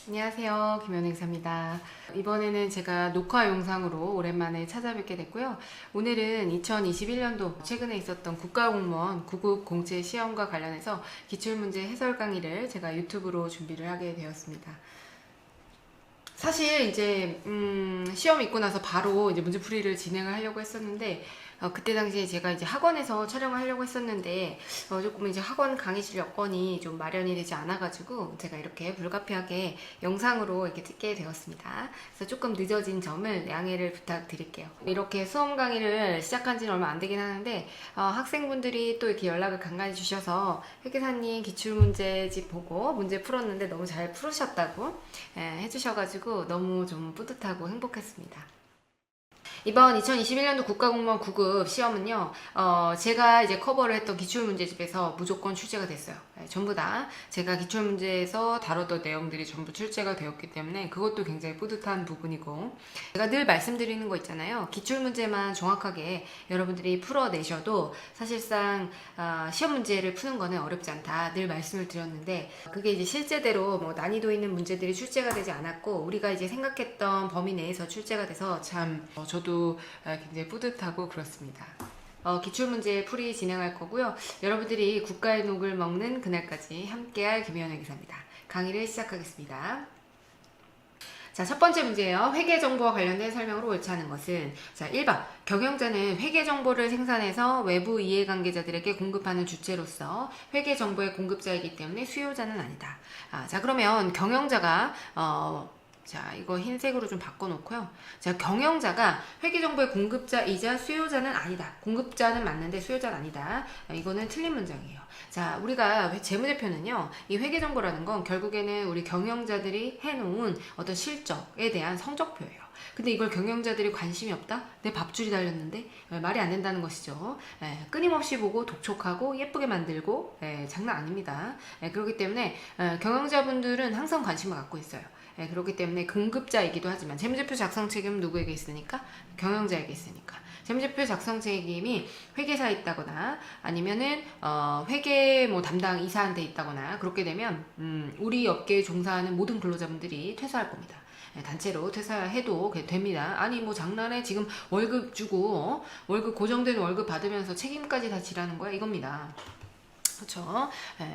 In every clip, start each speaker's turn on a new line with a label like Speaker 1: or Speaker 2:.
Speaker 1: 안녕하세요, 김연행사입니다. 이번에는 제가 녹화 영상으로 오랜만에 찾아뵙게 됐고요. 오늘은 2021년도 최근에 있었던 국가공무원 9급 공채 시험과 관련해서 기출문제 해설 강의를 제가 유튜브로 준비를 하게 되었습니다. 사실 이제 시험 있고 나서 바로 이제 문제풀이를 진행을 하려고 했었는데 그때 당시에 제가 이제 학원에서 촬영을 하려고 했었는데 조금 이제 학원 강의실 여건이 좀 마련이 되지 않아가지고 제가 이렇게 불가피하게 영상으로 이렇게 찍게 되었습니다. 그래서 조금 늦어진 점을 양해를 부탁드릴게요. 이렇게 수험 강의를 시작한 지는 얼마 안 되긴 하는데 학생분들이 또 이렇게 연락을 간간히 주셔서 회계사님 기출문제집 보고 문제 풀었는데 너무 잘 풀으셨다고 해주셔가지고 너무 좀 뿌듯하고 행복했습니다. 이번 2021년도 국가공무원 9급 시험은요, 제가 이제 커버를 했던 기출문제집에서 무조건 출제가 됐어요. 전부 다 제가 기출문제에서 다뤘던 내용들이 전부 출제가 되었기 때문에 그것도 굉장히 뿌듯한 부분이고, 제가 늘 말씀드리는 거 있잖아요. 기출문제만 정확하게 여러분들이 풀어내셔도 사실상 시험 문제를 푸는 거는 어렵지 않다 늘 말씀을 드렸는데, 그게 이제 실제대로 뭐 난이도 있는 문제들이 출제가 되지 않았고 우리가 이제 생각했던 범위 내에서 출제가 돼서 참 저도 굉장히 뿌듯하고 그렇습니다. 기출문제 풀이 진행할 거고요. 여러분들이 국가의 녹을 먹는 그날까지 함께할 김혜연의 기사입니다. 강의를 시작하겠습니다. 자, 첫 번째 문제예요. 회계정보와 관련된 설명으로 옳지 않은 것은, 자, 1번 경영자는 회계정보를 생산해서 외부 이해관계자들에게 공급하는 주체로서 회계정보의 공급자이기 때문에 수요자는 아니다. 자, 그러면 경영자가 자, 이거 흰색으로 좀 바꿔놓고요. 자, 경영자가 회계정보의 공급자이자 수요자는 아니다. 공급자는 맞는데 수요자는 아니다. 이거는 틀린 문장이에요. 자, 우리가 재무제표는요, 이 회계정보라는 건 결국에는 우리 경영자들이 해놓은 어떤 실적에 대한 성적표예요. 근데 이걸 경영자들이 관심이 없다? 내 밥줄이 달렸는데? 말이 안 된다는 것이죠. 끊임없이 보고 독촉하고 예쁘게 만들고 장난 아닙니다. 그렇기 때문에 경영자분들은 항상 관심을 갖고 있어요. 그렇기 때문에 공급자이기도 하지만 재무제표 작성 책임은 누구에게 있으니까? 경영자에게 있으니까. 재무제표 작성 책임이 회계사에 있다거나 아니면은 회계 뭐 담당 이사한테 있다거나 그렇게 되면 우리 업계에 종사하는 모든 근로자분들이 퇴사할 겁니다. 단체로 퇴사해도 됩니다. 아니 뭐 장난해, 지금 월급 주고 월급 고정된 월급 받으면서 책임까지 다 지라는 거야 이겁니다. 그렇죠?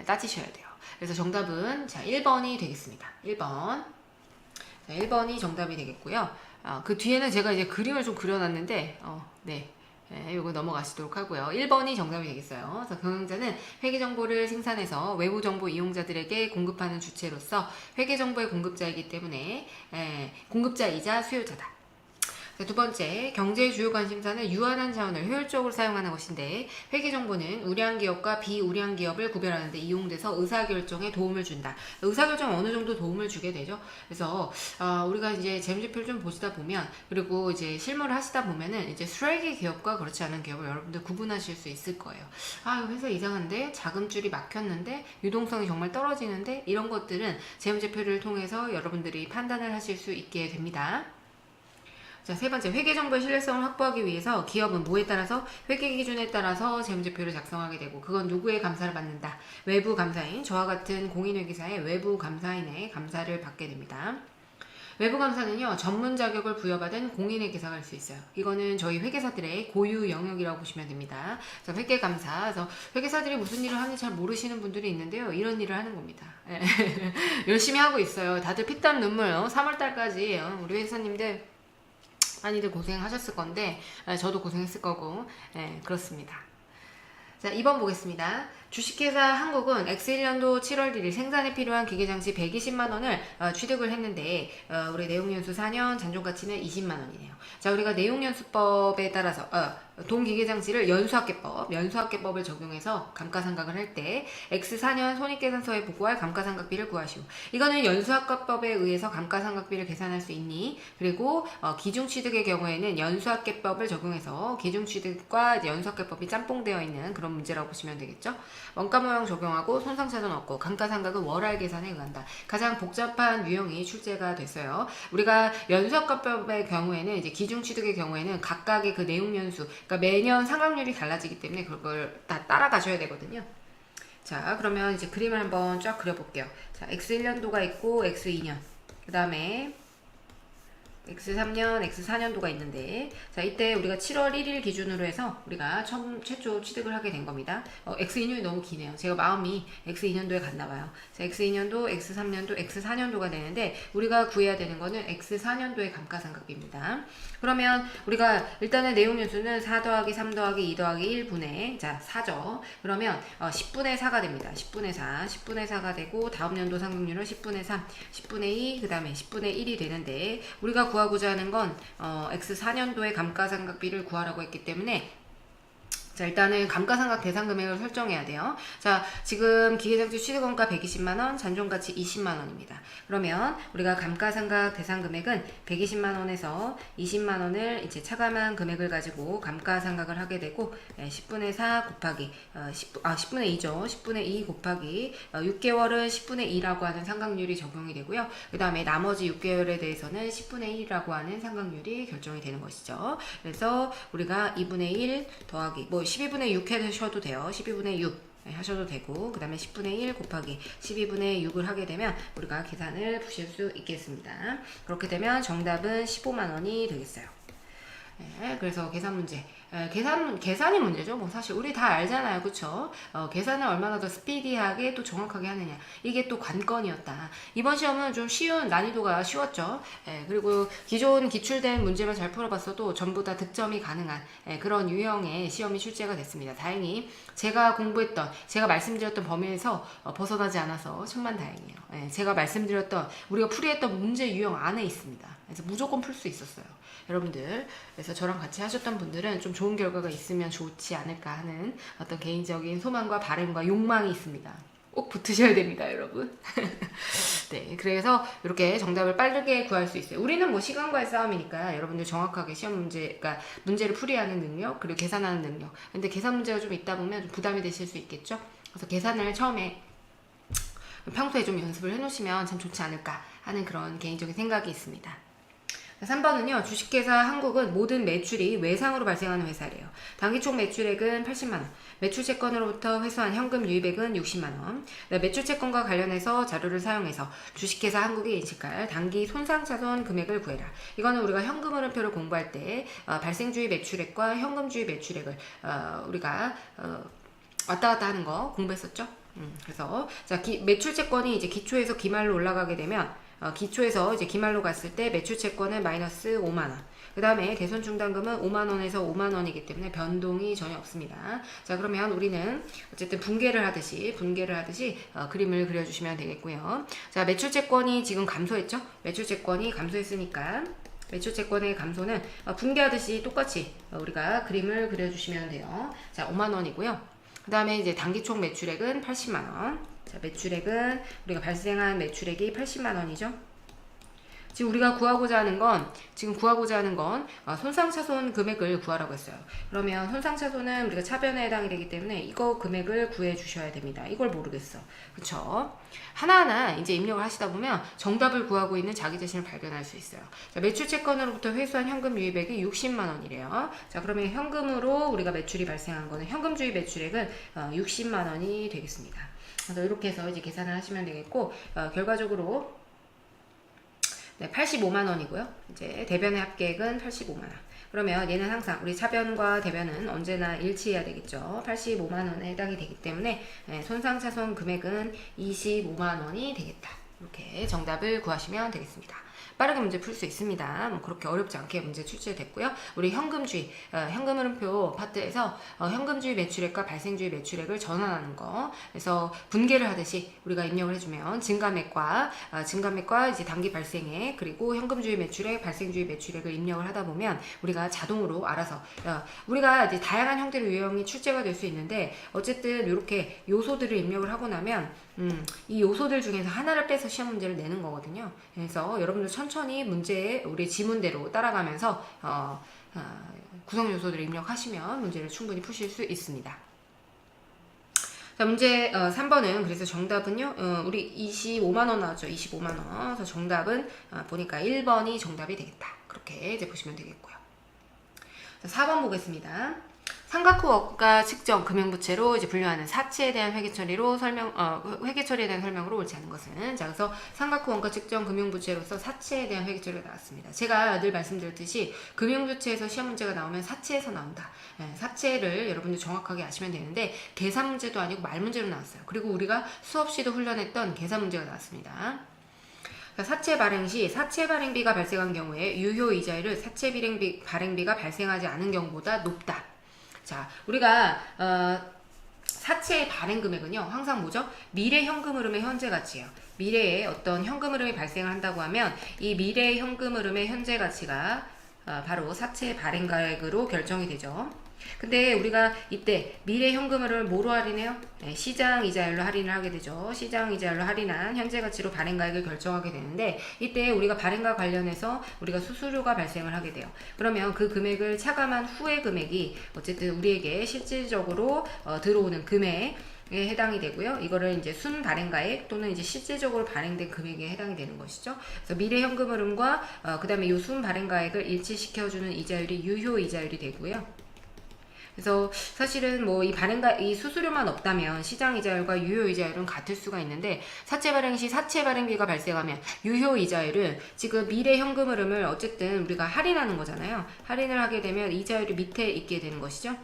Speaker 1: 따지셔야 돼요. 그래서 정답은 자 1번이 되겠습니다. 1번. 자, 1번이 정답이 되겠고요. 그 뒤에는 제가 이제 그림을 좀 그려놨는데 네. 요거 넘어가시도록 하고요. 1번이 정답이 되겠어요. 그래서 경영자는 회계정보를 생산해서 외부정보 이용자들에게 공급하는 주체로서 회계정보의 공급자이기 때문에 공급자이자 수요자다. 두 번째, 경제의 주요 관심사는 유한한 자원을 효율적으로 사용하는 것인데 회계정보는 우량 기업과 비우량 기업을 구별하는 데 이용돼서 의사결정에 도움을 준다. 의사결정에 어느 정도 도움을 주게 되죠. 그래서 우리가 이제 재무제표를 좀 보시다 보면, 그리고 이제 실무를 하시다 보면은 이제 쓰레기 기업과 그렇지 않은 기업을 여러분들 구분하실 수 있을 거예요. 이 회사 이상한데, 자금줄이 막혔는데, 유동성이 정말 떨어지는데, 이런 것들은 재무제표를 통해서 여러분들이 판단을 하실 수 있게 됩니다. 자, 세 번째, 회계정보의 신뢰성을 확보하기 위해서 기업은 뭐에 따라서 회계기준에 따라서 재무제표를 작성하게 되고, 그건 누구의 감사를 받는다? 외부 감사인, 저와 같은 공인회계사의 외부 감사인의 감사를 받게 됩니다. 외부 감사는요, 전문 자격을 부여받은 공인회계사가 할 수 있어요. 이거는 저희 회계사들의 고유 영역이라고 보시면 됩니다. 그래서 회계감사, 그래서 회계사들이 무슨 일을 하는지 잘 모르시는 분들이 있는데요, 이런 일을 하는 겁니다. 열심히 하고 있어요. 다들 피땀 눈물 3월달까지 우리 회사님들 많이들 고생하셨을 건데 저도 고생했을 거고 그렇습니다. 자, 2번 보겠습니다. 주식회사 한국은 X1년도 7월 1일 생산에 필요한 기계장치 120만원을 취득을 했는데 우리 내용연수 4년 잔존가치는 20만원이네요. 자, 우리가 내용연수법에 따라서 동기계장치를 연수합계법을 적용해서 감가상각을 할 때 X4년 손익계산서에 보고할 감가상각비를 구하시오. 이거는 연수합계법에 의해서 감가상각비를 계산할 수 있니? 그리고 기중취득의 경우에는 연수합계법을 적용해서 기중취득과 연수합계법이 짬뽕되어 있는 그런 문제라고 보시면 되겠죠. 원가모형 적용하고 손상차손 없고 감가상각은 월할 계산에 의한다. 가장 복잡한 유형이 출제가 됐어요. 우리가 연수합계법의 경우에는 이제 기중취득의 경우에는 각각의 그 내용연수, 그러니까 매년 상각률이 달라지기 때문에 그걸 다 따라가셔야 되거든요. 자, 그러면 이제 그림을 한번 쫙 그려볼게요. 자, X1년도가 있고 X2년. 그 다음에 X3년, X4년도가 있는데, 자, 이때 우리가 7월 1일 기준으로 해서 우리가 최초 취득을 하게 된 겁니다. X2년이 너무 기네요. 제가 마음이 X2년도에 갔나봐요. 자, X2년도, X3년도, X4년도가 되는데, 우리가 구해야 되는 거는 X4년도의 감가상각비입니다. 그러면 우리가 일단은 내용 연수는 4 더하기 3 더하기 2 더하기 1분의, 자, 4죠. 그러면 10분의 4가 됩니다. 10분의 4, 10분의 4가 되고, 다음 연도 상각률은 10분의 3, 10분의 2, 그 다음에 10분의 1이 되는데, 우리가 구하고자 하는 건 X4년도의 감가상각비를 구하라고 했기 때문에, 자, 일단은 감가상각 대상 금액을 설정해야 돼요. 자, 지금 기계장치 취득원가 120만원, 잔존가치 20만원입니다. 그러면 우리가 감가상각 대상 금액은 120만원에서 20만원을 이제 차감한 금액을 가지고 감가상각을 하게 되고, 10분의 4 곱하기 10분의 2죠. 10분의 2 곱하기 6개월은 10분의 2라고 하는 상각률이 적용이 되고요. 그 다음에 나머지 6개월에 대해서는 10분의 1이라고 하는 상각률이 결정이 되는 것이죠. 그래서 우리가 2분의 1 더하기 12분의 6 하셔도 돼요. 12분의 6 하셔도 되고, 그 다음에 10분의 1 곱하기 12분의 6을 하게 되면 우리가 계산을 푸실 수 있겠습니다. 그렇게 되면 정답은 15만원이 되겠어요. 네, 그래서 계산 문제. 계산이 문제죠. 뭐 사실 우리 다 알잖아요. 그쵸? 계산을 얼마나 더 스피디하게 또 정확하게 하느냐. 이게 또 관건이었다. 이번 시험은 좀 난이도가 쉬웠죠. 그리고 기존 기출된 문제만 잘 풀어봤어도 전부 다 득점이 가능한 그런 유형의 시험이 출제가 됐습니다. 다행히 제가 말씀드렸던 범위에서 벗어나지 않아서 천만다행이에요. 제가 말씀드렸던, 우리가 풀이했던 문제 유형 안에 있습니다. 그래서 무조건 풀 수 있었어요. 여러분들, 그래서 저랑 같이 하셨던 분들은 좀 좋은 결과가 있으면 좋지 않을까 하는 어떤 개인적인 소망과 바람과 욕망이 있습니다. 꼭 붙으셔야 됩니다, 여러분. 네, 그래서 이렇게 정답을 빠르게 구할 수 있어요. 우리는 뭐 시간과의 싸움이니까 여러분들 정확하게 시험 문제, 그러니까 문제를 풀이하는 능력, 그리고 계산하는 능력. 근데 계산 문제가 좀 있다 보면 좀 부담이 되실 수 있겠죠? 그래서 계산을 처음에 평소에 좀 연습을 해놓으시면 참 좋지 않을까 하는 그런 개인적인 생각이 있습니다. 3번은요. 주식회사 한국은 모든 매출이 외상으로 발생하는 회사래요. 단기 총 매출액은 80만원, 매출채권으로부터 회수한 현금 유입액은 60만원. 매출채권과 관련해서 자료를 사용해서 주식회사 한국이 인식할 단기 손상차손 금액을 구해라. 이거는 우리가 현금흐름표를 공부할 때 발생주의 매출액과 현금주의 매출액을 우리가 왔다 갔다 하는 거 공부했었죠. 그래서 자, 매출채권이 이제 기초에서 기말로 올라가게 되면 기초에서 이제 기말로 갔을 때 매출채권은 마이너스 5만원. 그 다음에 대손중단금은 5만원에서 5만원이기 때문에 변동이 전혀 없습니다. 자, 그러면 우리는 어쨌든 분개를 하듯이 그림을 그려주시면 되겠고요. 자, 매출채권이 지금 감소했죠? 매출채권이 감소했으니까 매출채권의 감소는 분개하듯이 똑같이 우리가 그림을 그려주시면 돼요. 자, 5만원이고요. 그 다음에 이제 단기총 매출액은 80만원. 자, 매출액은 우리가 발생한 매출액이 80만원이죠. 지금 우리가 구하고자 하는 건 손상차손 금액을 구하라고 했어요. 그러면 손상차손은 우리가 차변에 해당이 되기 때문에 이거 금액을 구해 주셔야 됩니다. 이걸 모르겠어. 그쵸? 하나하나 이제 입력을 하시다 보면 정답을 구하고 있는 자기 자신을 발견할 수 있어요. 자, 매출채권으로부터 회수한 현금 유입액이 60만원이래요. 자, 그러면 현금으로 우리가 매출이 발생한 거는 현금주의 매출액은 60만원이 되겠습니다. 그래서 이렇게 해서 이제 계산을 하시면 되겠고, 결과적으로 네, 85만원이고요. 이제 대변의 합계액은 85만원. 그러면 얘는 항상 우리 차변과 대변은 언제나 일치해야 되겠죠. 85만원에 해당이 되기 때문에 손상차손 금액은 25만원이 되겠다. 이렇게 정답을 구하시면 되겠습니다. 빠르게 문제 풀 수 있습니다. 뭐 그렇게 어렵지 않게 문제 출제됐고요. 우리 현금주의, 현금흐름표 파트에서 현금주의 매출액과 발생주의 매출액을 전환하는 거. 그래서 분개를 하듯이 우리가 입력을 해주면 증가매과 이제 단기 발생액, 그리고 현금주의 매출액, 발생주의 매출액을 입력을 하다 보면 우리가 자동으로 알아서 우리가 이제 다양한 형태의 유형이 출제가 될 수 있는데, 어쨌든 이렇게 요소들을 입력을 하고 나면 이 요소들 중에서 하나를 빼서 시험 문제를 내는 거거든요. 그래서 여러분들 천천히 문제에 우리 지문대로 따라가면서 구성 요소들을 입력하시면 문제를 충분히 푸실 수 있습니다. 자, 문제 3번은 그래서 정답은요. 우리 25만원 나왔죠. 25만원. 그래서 정답은 보니까 1번이 정답이 되겠다. 그렇게 이제 보시면 되겠고요. 자, 4번 보겠습니다. 삼각후 원가 측정 금융부채로 이제 분류하는 사채에 대한 회계 처리로 회계 처리에 대한 설명으로 옳지 않은 것은. 자, 그래서 삼각후 원가 측정 금융부채로서 사채에 대한 회계 처리가 나왔습니다. 제가 늘 말씀드렸듯이 금융부채에서 시험 문제가 나오면 사채에서 나온다. 사채를 여러분들 정확하게 아시면 되는데 계산 문제도 아니고 말 문제로 나왔어요. 그리고 우리가 수업 시도 훈련했던 계산 문제가 나왔습니다. 사채 발행 시 사채 발행비가 발생한 경우에 유효 이자율을 사채 발행비가 발생하지 않은 경우보다 높다. 자, 우리가 사채의 발행 금액은요 항상 뭐죠? 미래 현금 흐름의 현재 가치예요. 미래에 어떤 현금 흐름이 발생을 한다고 하면 이 미래 현금 흐름의 현재 가치가 바로 사채 발행 가액으로 결정이 되죠. 근데 우리가 이때 미래 현금을 뭐로 할인해요? 네, 시장 이자율로 할인을 하게 되죠. 시장 이자율로 할인한 현재 가치로 발행가액을 결정하게 되는데 이때 우리가 발행과 관련해서 우리가 수수료가 발생을 하게 돼요. 그러면 그 금액을 차감한 후의 금액이 어쨌든 우리에게 실질적으로 들어오는 금액에 해당이 되고요. 이거를 이제 순 발행가액 또는 이제 실질적으로 발행된 금액에 해당이 되는 것이죠. 그래서 미래 현금 흐름과 그다음에 이 순 발행가액을 일치시켜주는 이자율이 유효 이자율이 되고요. 그래서 사실은 뭐 이 수수료만 없다면 시장 이자율과 유효 이자율은 같을 수가 있는데 사채 발행 시 사채 발행비가 발생하면 유효 이자율은 지금 미래 현금 흐름을 어쨌든 우리가 할인하는 거잖아요. 할인을 하게 되면 이자율이 밑에 있게 되는 것이죠.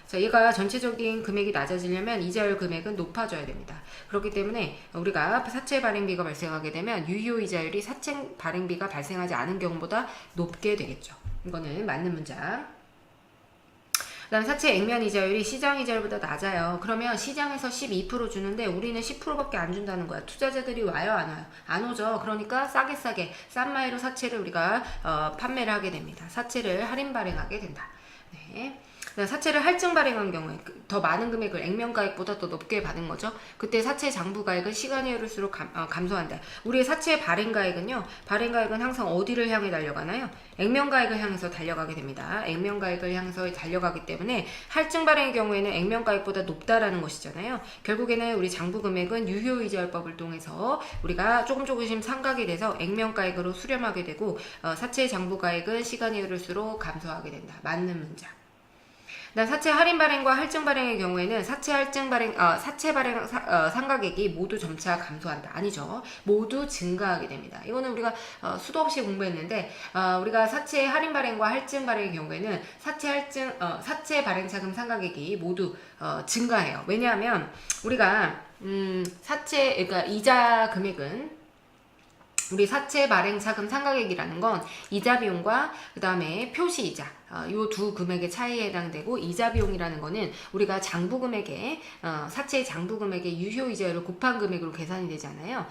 Speaker 1: 자, 얘가 전체적인 금액이 낮아지려면 이자율 금액은 높아져야 됩니다. 그렇기 때문에 우리가 사채 발행비가 발생하게 되면 유효 이자율이 사채 발행비가 발생하지 않은 경우보다 높게 되겠죠. 이거는 맞는 문장. 그다음 사채 액면 이자율이 시장 이자율보다 낮아요. 그러면 시장에서 12% 주는데 우리는 10%밖에 안 준다는 거야. 투자자들이 와요, 안 와요? 안 오죠. 그러니까 싸게 싼 마이로 사채를 우리가 판매를 하게 됩니다. 사채를 할인 발행하게 된다. 네. 사채를 할증 발행한 경우에 더 많은 금액을 액면가액보다 더 높게 받은 거죠. 그때 사채 장부가액은 시간이 흐를수록 감소한다. 우리의 사채 발행가액은 항상 어디를 향해 달려가나요? 액면가액을 향해서 달려가게 됩니다. 액면가액을 향해서 달려가기 때문에 할증 발행의 경우에는 액면가액보다 높다라는 것이잖아요. 결국에는 우리 장부금액은 유효이자율법을 통해서 우리가 조금씩 상각이 돼서 액면가액으로 수렴하게 되고 사채 장부가액은 시간이 흐를수록 감소하게 된다. 맞는 문장. 사채 할인 발행과 할증 발행의 경우에는 사채 발행 상각액이 모두 점차 감소한다. 아니죠. 모두 증가하게 됩니다. 이거는 우리가 수도 없이 공부했는데 우리가 사채 할인 발행과 할증 발행의 경우에는 사채 발행 차금 상각액이 모두 증가해요. 왜냐하면 우리가 그러니까 이자 금액은 우리 사채 발행 차금 상각액이라는 건 이자 비용과 그 다음에 표시 이자 요 두 금액의 차이에 해당되고 이자 비용이라는 거는 우리가 장부금액에 사채 장부금액의 유효 이자율을 곱한 금액으로 계산이 되잖아요.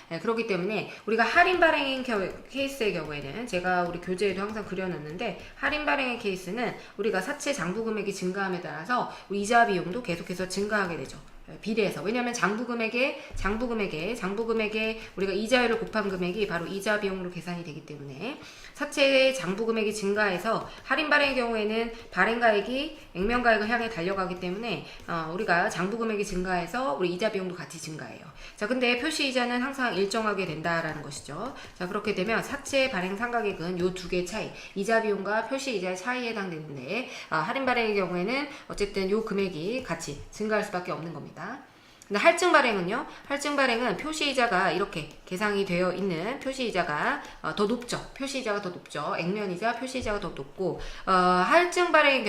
Speaker 1: 네, 그렇기 때문에 우리가 할인 발행인 케이스의 경우에는 제가 우리 교재에도 항상 그려놨는데 할인 발행의 케이스는 우리가 사채 장부금액이 증가함에 따라서 이자 비용도 계속해서 증가하게 되죠. 비례해서. 왜냐하면 장부금액에 우리가 이자율을 곱한 금액이 바로 이자 비용으로 계산이 되기 때문에 사채의 장부금액이 증가해서 할인 발행의 경우에는 발행가액이 액면가액을 향해 달려가기 때문에 우리가 장부금액이 증가해서 우리 이자 비용도 같이 증가해요. 자, 근데 표시이자는 항상 일정하게 된다라는 것이죠. 자, 그렇게 되면 사채 발행 상각액은 요 두 개의 차이, 이자 비용과 표시이자의 차이에 해당되는데 할인 발행의 경우에는 어쨌든 요 금액이 같이 증가할 수밖에 없는 겁니다. 근데 할증 발행은 표시이자가 이렇게 계상이 되어 있는 표시이자가 더 높죠. 표시이자가 더 높죠. 액면이자 표시이자가 더 높고 할증 발행의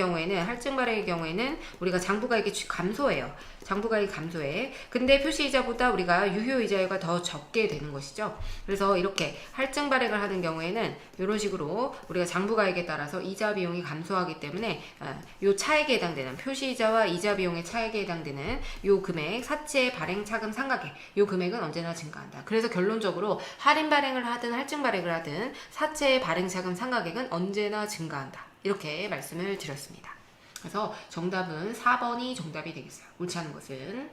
Speaker 1: 경우에는 우리가 장부가액이 감소해요. 장부가액이 감소해. 근데 표시이자보다 우리가 유효이자율가 더 적게 되는 것이죠. 그래서 이렇게 할증 발행을 하는 경우에는 이런 식으로 우리가 장부가액에 따라서 이자 비용이 감소하기 때문에 요 차액에 해당되는 표시이자와 이자 비용의 차액에 해당되는 요 금액 사채 발행 차금 상각액 요 금액은 언제나 증가한다. 그래서 결론적으로 할인 발행을 하든 할증 발행을 하든 사채 발행 차금 상각액은 언제나 증가한다. 이렇게 말씀을 드렸습니다. 그래서 정답은 4번이 정답이 되겠어요. 옳지 않은 것은.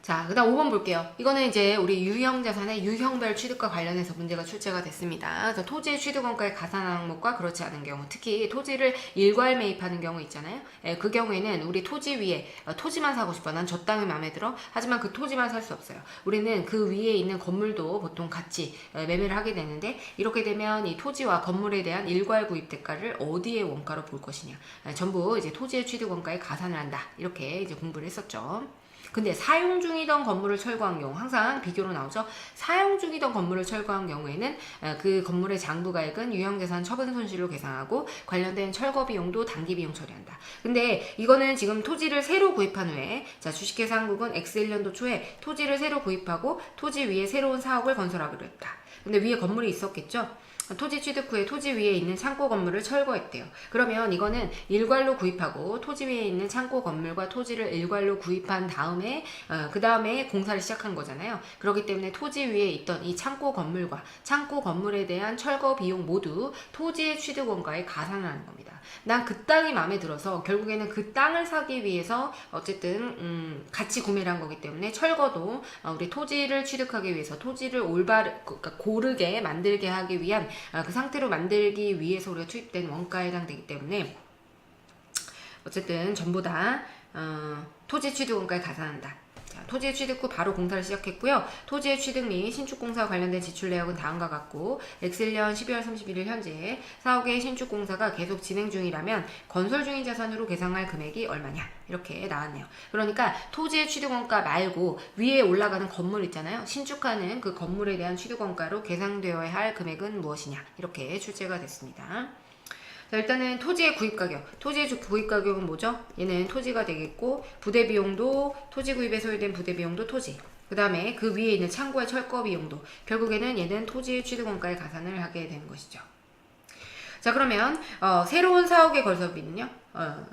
Speaker 1: 자, 그다음 5번 볼게요. 이거는 이제 우리 유형자산의 유형별 취득과 관련해서 문제가 출제가 됐습니다. 그래서 토지의 취득원가의 가산 항목과 그렇지 않은 경우, 특히 토지를 일괄 매입하는 경우 있잖아요. 예, 그 경우에는 우리 토지 위에 토지만 사고 싶어. 난 저 땅이 마음에 들어. 하지만 그 토지만 살 수 없어요. 우리는 그 위에 있는 건물도 보통 같이 매매를 하게 되는데, 이렇게 되면 이 토지와 건물에 대한 일괄 구입 대가를 어디에 원가로 볼 것이냐. 전부 이제 토지의 취득원가에 가산을 한다. 이렇게 이제 공부를 했었죠. 근데 사용 중이던 건물을 철거한 경우, 항상 비교로 나오죠. 사용 중이던 건물을 철거한 경우에는 그 건물의 장부가액은 유형자산 처분 손실로 계산하고 관련된 철거 비용도 단기 비용 처리한다. 근데 이거는 지금 토지를 새로 구입한 후에, 자, 주식회사 한국은 X1년도 초에 토지를 새로 구입하고 토지 위에 새로운 사옥을 건설하기로 했다. 근데 위에 건물이 있었겠죠? 토지 취득 후에 토지 위에 있는 창고 건물을 철거했대요. 그러면 이거는 일괄로 구입하고 토지 위에 있는 창고 건물과 토지를 일괄로 구입한 다음에 그 다음에 공사를 시작한 거잖아요. 그렇기 때문에 토지 위에 있던 이 창고 건물과 창고 건물에 대한 철거 비용 모두 토지의 취득 원가에 가산을 하는 겁니다. 난 그 땅이 마음에 들어서 결국에는 그 땅을 사기 위해서 어쨌든 같이 구매를 한 거기 때문에 철거도 우리 토지를 취득하기 위해서 토지를 그러니까 고르게 만들게 하기 위한 그 상태로 만들기 위해서 우리가 투입된 원가에 해당되기 때문에 어쨌든 전부 다 토지 취득 원가에 가산한다. 토지의 취득 후 바로 공사를 시작했고요. 토지의 취득 및 신축 공사와 관련된 지출 내역은 다음과 같고, X1년 12월 31일 현재 사옥의 신축 공사가 계속 진행 중이라면 건설 중인 자산으로 계상할 금액이 얼마냐, 이렇게 나왔네요. 그러니까 토지의 취득 원가 말고 위에 올라가는 건물 있잖아요. 신축하는 그 건물에 대한 취득 원가로 계상되어야 할 금액은 무엇이냐, 이렇게 출제가 됐습니다. 자, 일단은 토지의 구입가격. 토지의 구입가격은 뭐죠? 얘는 토지가 되겠고, 부대비용도, 토지 구입에 소요된 부대비용도 토지. 그 다음에 그 위에 있는 창고의 철거 비용도. 결국에는 얘는 토지의 취득원가에 가산을 하게 되는 것이죠. 자, 그러면 새로운 사옥의 건설비는요?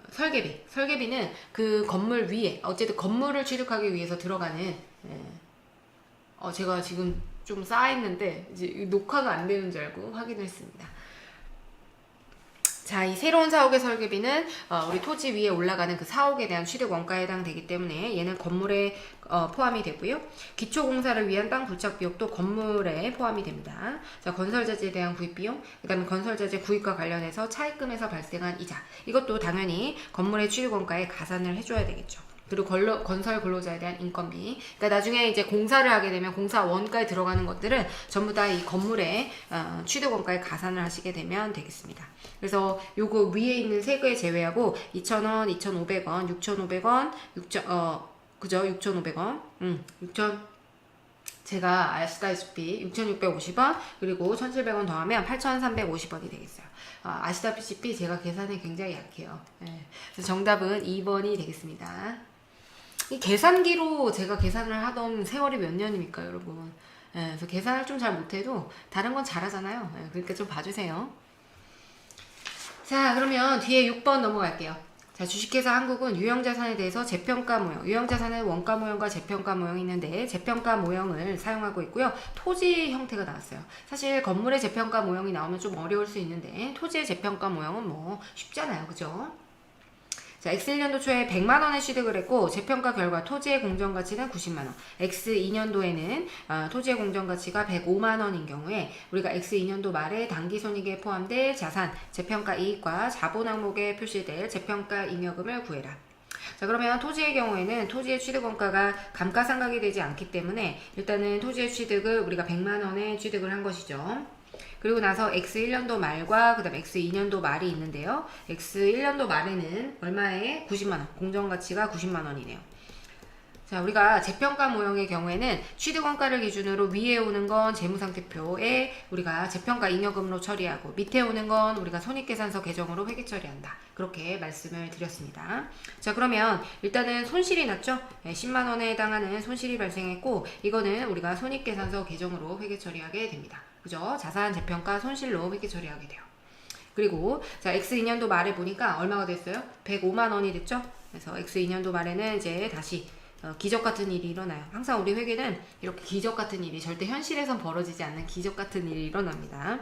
Speaker 1: 설계비. 설계비는 그 건물 위에, 어쨌든 건물을 취득하기 위해서 들어가는, 제가 지금 좀 쌓아있는데 이제 녹화가 안 되는 줄 알고 확인을 했습니다. 자, 이 새로운 사옥의 설계비는 우리 토지 위에 올라가는 그 사옥에 대한 취득 원가에 해당되기 때문에 얘는 건물에 포함이 되고요. 기초공사를 위한 땅 부착 비용도 건물에 포함이 됩니다. 자, 건설자재에 대한 구입 비용, 그 다음에 건설자재 구입과 관련해서 차입금에서 발생한 이자, 이것도 당연히 건물의 취득 원가에 가산을 해줘야 되겠죠. 그리고 건설 근로자에 대한 인건비. 그러니까 나중에 이제 공사를 하게 되면 공사 원가에 들어가는 것들은 전부 다 이 건물의 취득 원가에 가산을 하시게 되면 되겠습니다. 그래서 요거 위에 있는 세 개 제외하고 2,000원, 2,500원, 6,500원, 그죠? 6,500원. 제가 아시다시피 6,650원, 그리고 1,700원 더하면 8,350원이 되겠어요. 아시다시피 제가 계산에 굉장히 약해요. 네. 그래서 정답은 2번이 되겠습니다. 이 계산기로 제가 계산을 하던 세월이 몇 년입니까, 여러분? 네, 그래서 계산을 좀 잘 못해도 다른 건 잘하잖아요. 네, 그러니까 좀 봐주세요. 자, 그러면 뒤에 6번 넘어갈게요. 자, 주식회사 한국은 유형자산에 대해서 재평가 모형, 유형자산은 원가 모형과 재평가 모형이 있는데 재평가 모형을 사용하고 있고요. 토지 형태가 나왔어요. 사실 건물의 재평가 모형이 나오면 좀 어려울 수 있는데 토지의 재평가 모형은 뭐 쉽잖아요, 그죠? 자, X1년도 초에 100만원에 취득을 했고 재평가 결과 토지의 공정가치는 90만원, X2년도에는 토지의 공정가치가 105만원인 경우에 우리가 X2년도 말에 당기손익에 포함될 자산, 재평가 이익과 자본 항목에 표시될 재평가 잉여금을 구해라. 자, 그러면 토지의 경우에는 토지의 취득원가가 감가상각이 되지 않기 때문에 일단은 토지의 취득을 우리가 100만원에 취득을 한 것이죠. 그리고 나서 X1년도 말과 그 다음 X2년도 말이 있는데요. X1년도 말에는 얼마에? 90만원. 공정가치가 90만원이네요. 자, 우리가 재평가 모형의 경우에는 취득원가를 기준으로 위에 오는 건 재무상태표에 우리가 재평가 잉여금으로 처리하고 밑에 오는 건 우리가 손익계산서 계정으로 회계 처리한다. 그렇게 말씀을 드렸습니다. 자, 그러면 일단은 손실이 났죠? 10만원에 해당하는 손실이 발생했고 이거는 우리가 손익계산서 계정으로 회계 처리하게 됩니다. 그죠? 자산 재평가 손실로 회계 처리하게 돼요. 그리고 자, X2년도 말에 보니까 얼마가 됐어요? 105만원이 됐죠? 그래서 X2년도 말에는 이제 다시 기적같은 일이 일어나요. 항상 우리 회계는 이렇게 기적같은 일이 절대 현실에선 벌어지지 않는 기적같은 일이 일어납니다.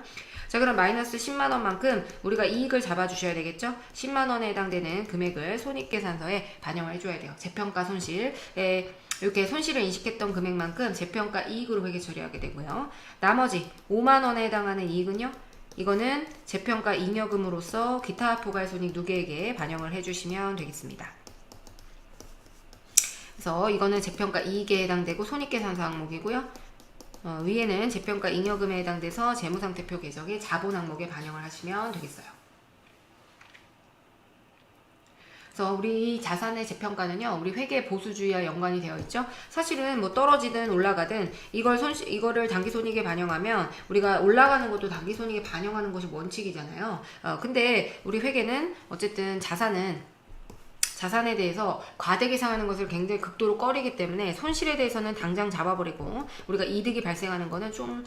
Speaker 1: 자, 그럼 마이너스 10만원만큼 우리가 이익을 잡아주셔야 되겠죠? 10만원에 해당되는 금액을 손익계산서에 반영을 해줘야 돼요. 재평가 손실에 이렇게 손실을 인식했던 금액만큼 재평가 이익으로 회계 처리하게 되고요. 나머지 5만원에 해당하는 이익은요. 이거는 재평가 잉여금으로서 기타 포괄손익 누계액에 반영을 해주시면 되겠습니다. 그래서 이거는 재평가 이익에 해당되고 손익계산서 항목이고요. 위에는 재평가 잉여금에 해당돼서 재무상태표 계정의 자본 항목에 반영을 하시면 되겠어요. 그래서 우리 자산의 재평가는요, 우리 회계 보수주의와 연관이 되어 있죠. 사실은 뭐 떨어지든 올라가든 이거를 당기손익에 반영하면 우리가 올라가는 것도 당기손익에 반영하는 것이 원칙이잖아요. 근데 우리 회계는 어쨌든 자산에 대해서 과대 계상하는 것을 굉장히 극도로 꺼리기 때문에 손실에 대해서는 당장 잡아버리고 우리가 이득이 발생하는 거는 좀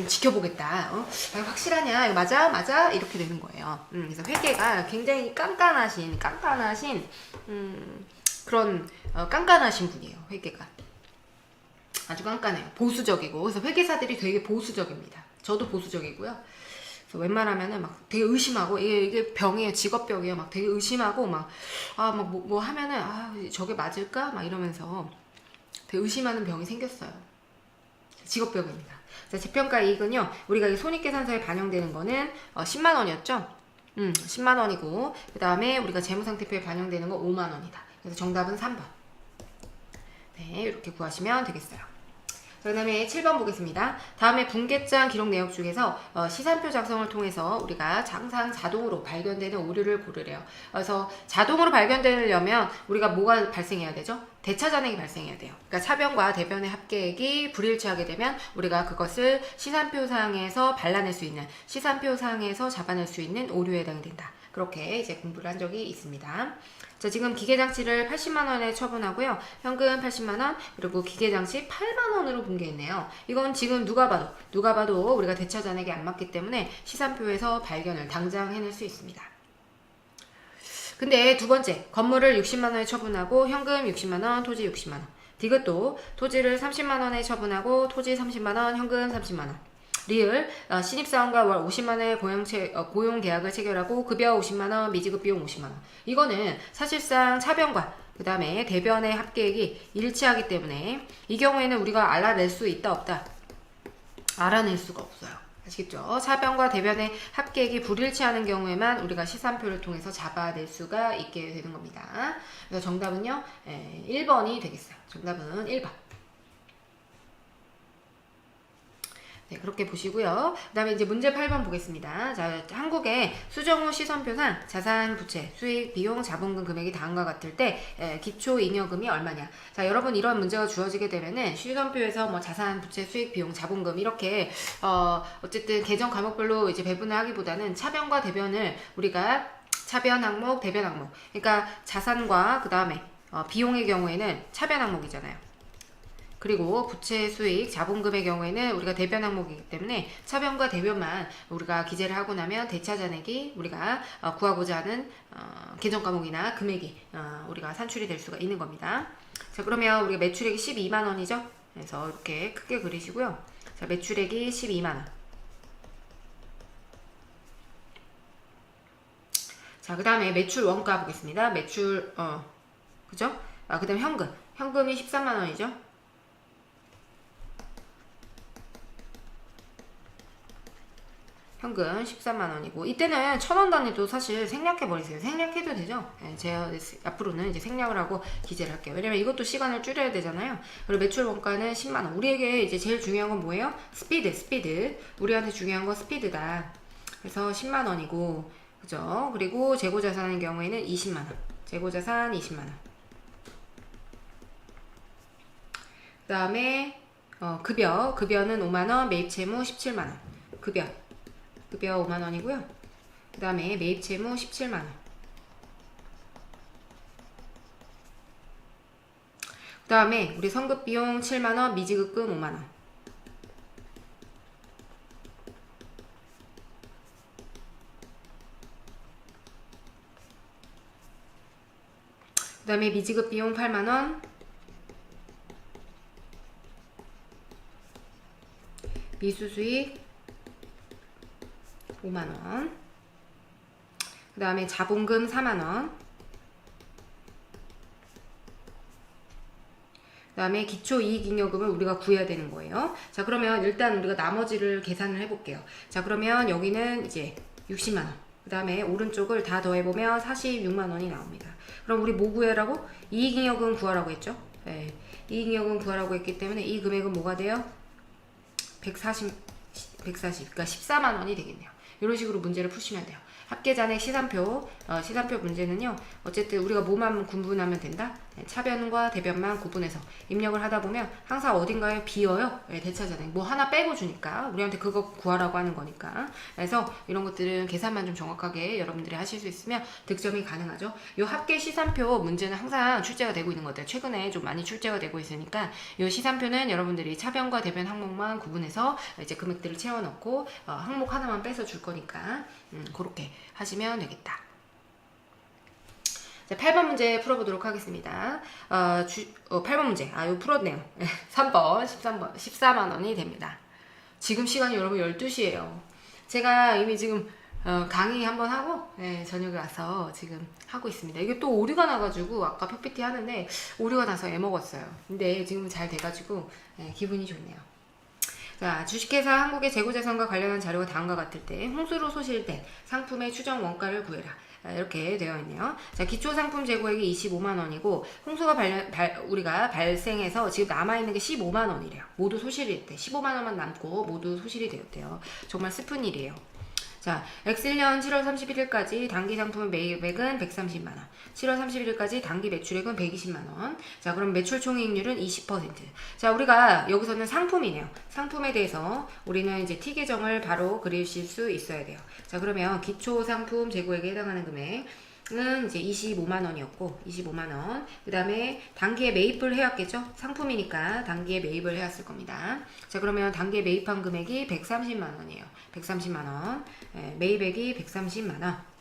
Speaker 1: 지켜보겠다. 확실하냐? 이거 맞아? 이렇게 되는 거예요. 그래서 회계가 굉장히 깐깐하신 그런 깐깐하신 분이에요. 회계가 아주 깐깐해요. 보수적이고. 그래서 회계사들이 되게 보수적입니다. 저도 보수적이고요. 웬만하면은 막 되게 의심하고 이게 병이에요. 직업병이에요. 막 되게 의심하고 막 뭐 하면은 저게 맞을까? 막 이러면서 되게 의심하는 병이 생겼어요. 직업병입니다. 자, 재평가 이익은요. 우리가 손익계산서에 반영되는 거는 10만 원이었죠? 10만 원이고 그 다음에 우리가 재무상태표에 반영되는 거 5만 원이다. 그래서 정답은 3번. 네, 이렇게 구하시면 되겠어요. 그 다음에 7번 보겠습니다. 다음에 분계장 기록 내역 중에서 시산표 작성을 통해서 우리가 항상 자동으로 발견되는 오류를 고르래요. 그래서 자동으로 발견되려면 우리가 뭐가 발생해야 되죠? 대차잔액이 발생해야 돼요. 그러니까 차변과 대변의 합계액이 불일치하게 되면 우리가 그것을 시산표상에서 발라낼 수 있는, 시산표상에서 잡아낼 수 있는 오류에 해당이 된다. 그렇게 이제 공부를 한 적이 있습니다. 자, 지금 기계장치를 80만원에 처분하고요. 현금 80만원, 그리고 기계장치 8만원으로 분개했네요. 이건 지금 누가 봐도 우리가 대차잔액이 안 맞기 때문에 시산표에서 발견을 당장 해낼 수 있습니다. 근데 두 번째, 건물을 60만원에 처분하고 현금 60만원, 토지 60만원. 디귿도 토지를 30만원에 처분하고 토지 30만원, 현금 30만원. 리을, 신입사원과 월 50만원의 고용 계약을 체결하고 급여 50만원, 미지급 비용 50만원. 이거는 사실상 차변과 그 다음에 대변의 합계액이 일치하기 때문에 이 경우에는 우리가 알아낼 수 있다 없다? 알아낼 수가 없어요. 아시겠죠? 차변과 대변의 합계액이 불일치하는 경우에만 우리가 시산표를 통해서 잡아낼 수가 있게 되는 겁니다. 그래서 정답은요, 1번이 되겠어요. 정답은 1번. 네, 그렇게 보시고요. 그 다음에 이제 문제 8번 보겠습니다. 자, 한국의 수정 후 시선표상 자산, 부채, 수익, 비용, 자본금 금액이 다음과 같을 때 기초 잉여금이 얼마냐. 자, 여러분 이런 문제가 주어지게 되면은 시선표에서 뭐 자산, 부채, 수익, 비용, 자본금 이렇게 어쨌든 계정 과목별로 이제 배분을 하기보다는 차변과 대변을 우리가 차변 항목, 대변 항목. 그러니까 자산과 그 다음에 비용의 경우에는 차변 항목이잖아요. 그리고 부채, 수익, 자본금의 경우에는 우리가 대변 항목이기 때문에 차변과 대변만 우리가 기재를 하고 나면 대차잔액이 우리가 구하고자 하는 계정 과목이나 금액이 우리가 산출이 될 수가 있는 겁니다. 자, 그러면 우리가 매출액이 12만 원이죠. 그래서 이렇게 크게 그리시고요. 자, 매출액이 12만 원. 자, 그 다음에 매출 원가 보겠습니다. 매출 그죠? 그 다음에 현금이 13만 원이죠. 현금 13만원이고 이때는 1000원 단위도 사실 생략해버리세요. 생략해도 되죠. 제가 앞으로는 이제 생략을 하고 기재를 할게요. 왜냐면 이것도 시간을 줄여야 되잖아요. 그리고 매출 원가는 10만원. 우리에게 이제 제일 중요한 건 뭐예요? 스피드. 우리한테 중요한 건 스피드다. 그래서 10만원이고 그죠? 그리고 재고자산의 경우에는 20만원. 재고자산 20만원. 그 다음에 급여는 5만원, 매입채무 17만원. 급여 5만원이고요. 그 다음에 매입채무 17만원. 그 다음에 우리 성급비용 7만원, 미지급금 5만원. 그 다음에 미지급비용 8만원. 미수수익 5만원. 그 다음에 자본금 4만원. 그다음에 기초이익잉여금을 우리가 구해야 되는 거예요. 자, 그러면 일단 우리가 나머지를 계산을 해볼게요. 자, 그러면 여기는 이제 60만 원. 그다음에 오른쪽을 다 더해보면 46만 원이 나옵니다. 그럼 우리 뭐 구해라고? 이익잉여금 구하라고 했죠? 네. 이익잉여금 구하라고 했기 때문에 이 금액은 뭐가 돼요? 140, 그러니까 14만 원이 되겠네요. 이런 식으로 문제를 푸시면 돼요. 합계잔액 시산표, 시산표 문제는요, 어쨌든 우리가 뭐만 구분하면 된다? 네, 차변과 대변만 구분해서 입력을 하다 보면 항상 어딘가에 비어요. 네, 대차잔액. 뭐 하나 빼고 주니까, 우리한테 그거 구하라고 하는 거니까. 그래서 이런 것들은 계산만 좀 정확하게 여러분들이 하실 수 있으면 득점이 가능하죠. 요 합계 시산표 문제는 항상 출제가 되고 있는 것들. 최근에 좀 많이 출제가 되고 있으니까, 요 시산표는 여러분들이 차변과 대변 항목만 구분해서 이제 금액들을 채워넣고, 항목 하나만 빼서 줄 거니까, 그렇게 하시면 되겠다. 자, 8번 문제 풀어보도록 하겠습니다. 8번 문제. 이거 풀었네요. 3번, 13번, 14만 원이 됩니다. 지금 시간이 여러분 12시예요. 제가 이미 지금 강의 한번 하고 저녁에 와서 지금 하고 있습니다. 이게 또 오류가 나가지고 아까 PPT 하는데 오류가 나서 애먹었어요. 근데 지금 잘 돼가지고 기분이 좋네요. 자, 주식회사 한국의 재고자산과 관련한 자료가 다음과 같을 때 홍수로 소실된 상품의 추정 원가를 구해라. 이렇게 되어 있네요. 자, 기초상품 재고액이 25만 원이고 홍수가 우리가 발생해서 지금 남아있는 게 15만 원이래요. 모두 소실이 됐대. 15만 원만 남고 모두 소실이 되었대요. 정말 슬픈 일이에요. 자, X년 7월 31일까지 단기 상품의 매입액은 130만 원. 7월 31일까지 단기 매출액은 120만 원. 자, 그럼 매출 총이익률은 20%. 자, 우리가 여기서는 상품이네요. 상품에 대해서 우리는 이제 T 계정을 바로 그리실 수 있어야 돼요. 자, 그러면 기초 상품 재고액에 해당하는 금액은 이제 25만 원이었고 25만 원. 그다음에 단기에 매입을 해왔겠죠? 상품이니까 단기에 매입을 해왔을 겁니다. 자, 그러면 단기에 매입한 금액이 130만 원이에요. 130만 원. 매입액이 130만 원.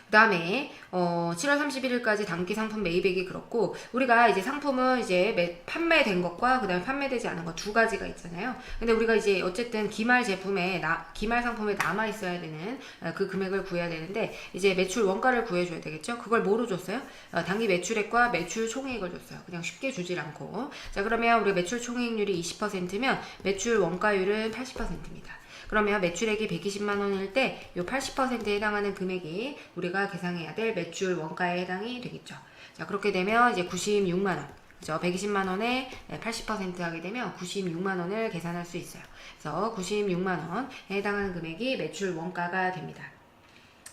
Speaker 1: 그 다음에 7월 31일까지 단기 상품 매입액이 그렇고 우리가 이제 상품은 이제 판매된 것과 그 다음에 판매되지 않은 것 두 가지가 있잖아요. 근데 우리가 이제 어쨌든 기말 제품에 기말 상품에 남아 있어야 되는 그 금액을 구해야 되는데 이제 매출 원가를 구해줘야 되겠죠. 그걸 뭐로 줬어요? 단기 매출액과 매출 총이익을 줬어요. 그냥 쉽게 주질 않고. 자, 그러면 우리 매출 총이익률이 20%면 매출 원가율은 80%입니다. 그러면 매출액이 120만 원일 때 이 80%에 해당하는 금액이 우리가 계산해야 될 매출 원가에 해당이 되겠죠. 자, 그렇게 되면 이제 96만 원. 그죠? 120만 원에 80% 하게 되면 96만 원을 계산할 수 있어요. 그래서 96만 원에 해당하는 금액이 매출 원가가 됩니다.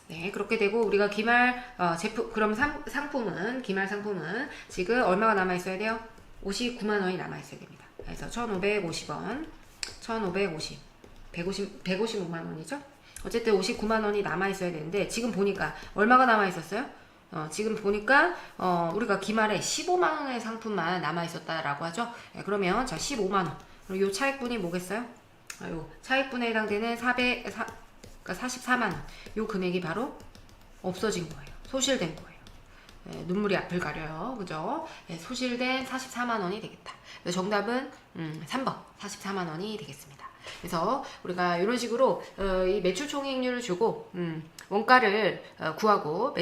Speaker 1: 네, 그렇게 되고 우리가 기말 제품 그럼 상품은 기말 상품은 지금 얼마가 남아 있어야 돼요? 59만 원이 남아 있어야 됩니다. 그래서 1,550원, 155만 원이죠. 어쨌든 59만 원이 남아 있어야 되는데 지금 보니까 얼마가 남아 있었어요? 지금 보니까 우리가 기말에 15만 원의 상품만 남아 있었다라고 하죠. 그러면 자 15만 원. 그럼 요 차액분이 뭐겠어요? 요 차액분에 해당되는 44만 원. 요 금액이 바로 없어진 거예요. 소실된 거예요. 눈물이 앞을 가려요. 그죠? 소실된 44만 원이 되겠다. 그래서 정답은 3번 44만 원이 되겠습니다. 그래서 우리가 이런 식으로 이 매출 총이익률을 주고 원가를 구하고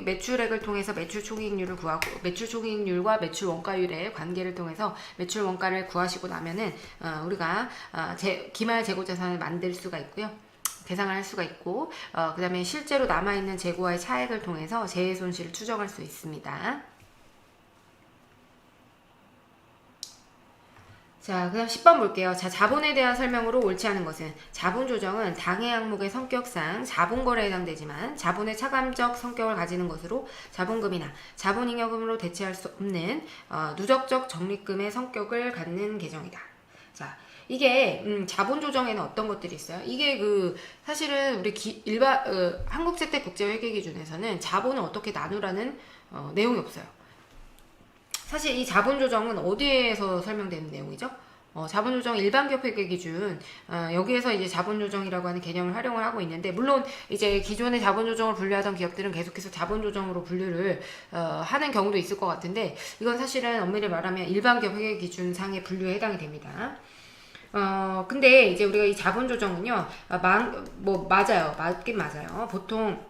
Speaker 1: 매출액을 통해서 매출 총이익률을 구하고 매출 총이익률과 매출 원가율의 관계를 통해서 매출 원가를 구하시고 나면은 우리가 기말 재고 자산을 만들 수가 있고요. 계산을 할 수가 있고 그 다음에 실제로 남아있는 재고와의 차액을 통해서 재해 손실을 추정할 수 있습니다. 자, 그 다음 10번 볼게요. 자, 자본에 대한 설명으로 옳지 않은 것은 자본 조정은 당해 항목의 성격상 자본거래에 해당되지만 자본의 차감적 성격을 가지는 것으로 자본금이나 자본잉여금으로 대체할 수 없는 누적적 적립금의 성격을 갖는 계정이다. 자, 이게 자본 조정에는 어떤 것들이 있어요? 이게 사실은 우리 한국재택국제회계기준에서는 자본을 어떻게 나누라는 내용이 없어요. 사실 이 자본조정은 어디에서 설명되는 내용이죠? 자본조정 일반기업 회계 기준 여기에서 이제 자본조정이라고 하는 개념을 활용을 하고 있는데 물론 이제 기존의 자본조정을 분류하던 기업들은 계속해서 자본조정으로 분류를 하는 경우도 있을 것 같은데 이건 사실은 엄밀히 말하면 일반기업 회계 기준 상의 분류에 해당이 됩니다. 근데 이제 우리가 이 자본조정은요, 맞아요. 맞긴 맞아요. 보통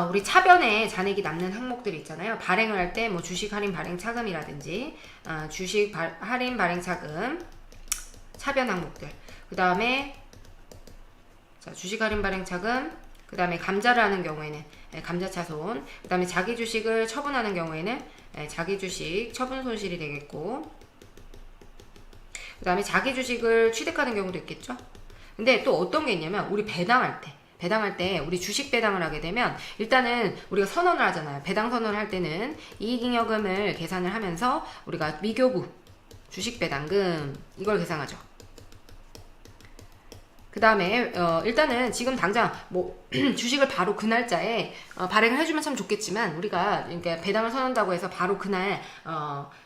Speaker 1: 우리 차변에 잔액이 남는 항목들이 있잖아요. 발행을 할 때 뭐 주식 할인 발행 차금이라든지 주식 할인 발행 차금 차변 항목들. 그 다음에 주식 할인 발행 차금. 그 다음에 감자를 하는 경우에는 감자 차손. 그 다음에 자기 주식을 처분하는 경우에는 자기 주식 처분 손실이 되겠고. 그 다음에 자기 주식을 취득하는 경우도 있겠죠. 근데 또 어떤 게 있냐면 우리 배당할 때 우리 주식 배당을 하게 되면 일단은 우리가 선언을 하잖아요. 배당 선언을 할 때는 이익잉여금을 계산을 하면서 우리가 미교부 주식 배당금 이걸 계산하죠. 그 다음에 일단은 지금 당장 뭐 주식을 바로 그 날짜에 발행을 해주면 참 좋겠지만 우리가 그러니까 배당을 선언한다고 해서 바로 그날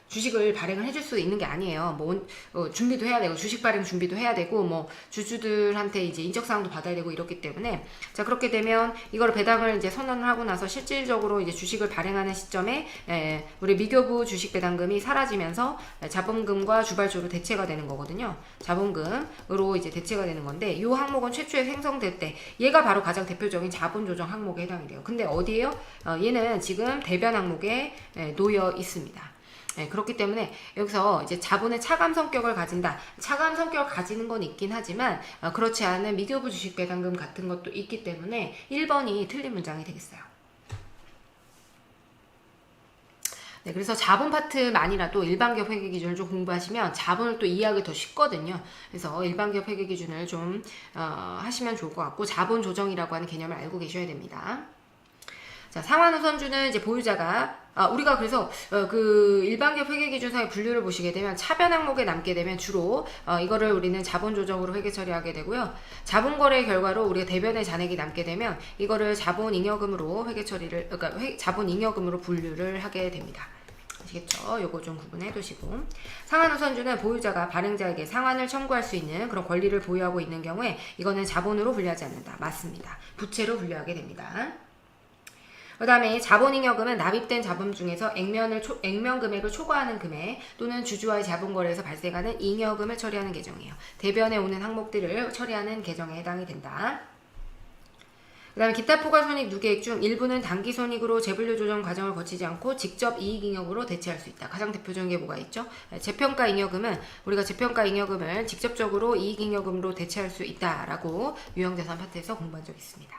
Speaker 1: 주식을 발행을 해줄 수 있는 게 아니에요. 뭐 준비도 해야 되고 주식 발행 준비도 해야 되고 뭐 주주들한테 이제 인적사항도 받아야 되고 이렇기 때문에 자 그렇게 되면 이걸 배당을 이제 선언을 하고 나서 실질적으로 이제 주식을 발행하는 시점에 우리 미교부 주식 배당금이 사라지면서 자본금과 주발주로 대체가 되는 거거든요. 자본금으로 이제 대체가 되는 건데 이 항목은 최초에 생성될 때 얘가 바로 가장 대표적인 자본 조정 항목에 해당이 돼요. 근데 어디에요? 얘는 지금 대변 항목에 놓여 있습니다. 그렇기 때문에 여기서 이제 자본의 차감 성격을 가진다. 차감 성격을 가지는 건 있긴 하지만 그렇지 않은 미교부 주식 배당금 같은 것도 있기 때문에 1번이 틀린 문장이 되겠어요. 네, 그래서 자본 파트만이라도 일반기업 회계 기준을 좀 공부하시면 자본을 또 이해하기 더 쉽거든요. 그래서 일반기업 회계 기준을 좀 하시면 좋을 것 같고 자본 조정이라고 하는 개념을 알고 계셔야 됩니다. 자, 상환우선주는 이제 보유자가 우리가 그래서 그 일반기업 회계기준상의 분류를 보시게 되면 차변 항목에 남게 되면 주로 이거를 우리는 자본 조정으로 회계 처리하게 되고요. 자본 거래 결과로 우리가 대변의 잔액이 남게 되면 이거를 자본 잉여금으로 회계 처리를 그러니까 자본 잉여금으로 분류를 하게 됩니다. 아시겠죠? 요거 좀 구분해 두시고. 상환우선주는 보유자가 발행자에게 상환을 청구할 수 있는 그런 권리를 보유하고 있는 경우에 이거는 자본으로 분류하지 않는다. 맞습니다. 부채로 분류하게 됩니다. 그 다음에 자본잉여금은 납입된 자본 중에서 액면 금액을 초과하는 금액 또는 주주와의 자본거래에서 발생하는 잉여금을 처리하는 계정이에요. 대변에 오는 항목들을 처리하는 계정에 해당이 된다. 그 다음에 기타 포괄손익 누계액 중 일부는 단기손익으로 재분류 조정 과정을 거치지 않고 직접 이익잉여금으로 대체할 수 있다. 가장 대표적인 게 뭐가 있죠? 재평가잉여금은 우리가 재평가잉여금을 직접적으로 이익잉여금으로 대체할 수 있다라고 유형자산 파트에서 공부한 적이 있습니다.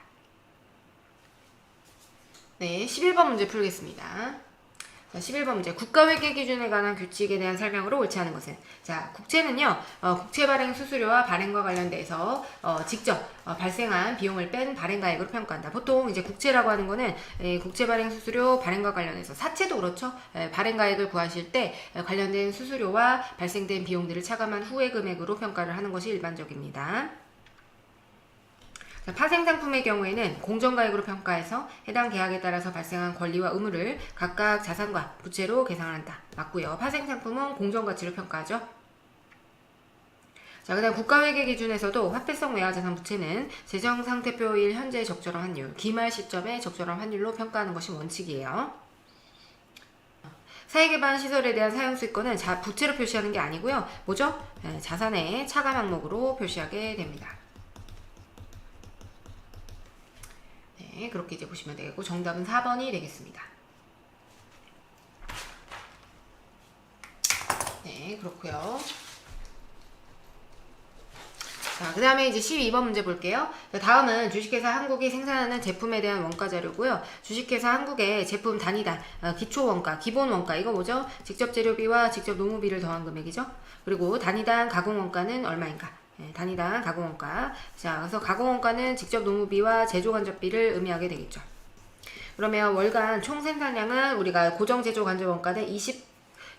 Speaker 1: 네, 11번 문제 풀겠습니다. 자, 11번 문제. 국가회계 기준에 관한 규칙에 대한 설명으로 옳지 않은 것은? 자, 국채는요, 국채 발행 수수료와 발행과 관련돼서 직접 발생한 비용을 뺀 발행가액으로 평가한다. 보통 이제 국채라고 하는 거는 국채 발행 수수료, 발행과 관련해서 사채도 그렇죠. 발행가액을 구하실 때 관련된 수수료와 발생된 비용들을 차감한 후의 금액으로 평가를 하는 것이 일반적입니다. 파생상품의 경우에는 공정가액으로 평가해서 해당 계약에 따라서 발생한 권리와 의무를 각각 자산과 부채로 계산을 한다. 맞고요. 파생상품은 공정가치로 평가하죠. 자, 그 다음 국가회계 기준에서도 화폐성 외화자산 부채는 재정상태표일 현재 적절한 환율, 기말 시점에 적절한 환율로 평가하는 것이 원칙이에요. 사회기반 시설에 대한 사용수익권은 부채로 표시하는 게 아니고요. 뭐죠? 자산의 차감 항목으로 표시하게 됩니다. 네, 그렇게 이제 보시면 되겠고 정답은 4번이 되겠습니다. 네, 그렇고요. 자, 그 다음에 이제 12번 문제 볼게요. 다음은 주식회사 한국이 생산하는 제품에 대한 원가 자료고요. 주식회사 한국의 제품 단위당 기초 원가, 기본 원가 이거 뭐죠? 직접 재료비와 직접 노무비를 더한 금액이죠. 그리고 단위당 가공 원가는 얼마인가? 단위당 가공원가. 자, 그래서 가공원가는 직접 노무비와 제조간접비를 의미하게 되겠죠. 그러면 월간 총 생산량은 우리가 고정 제조간접원가는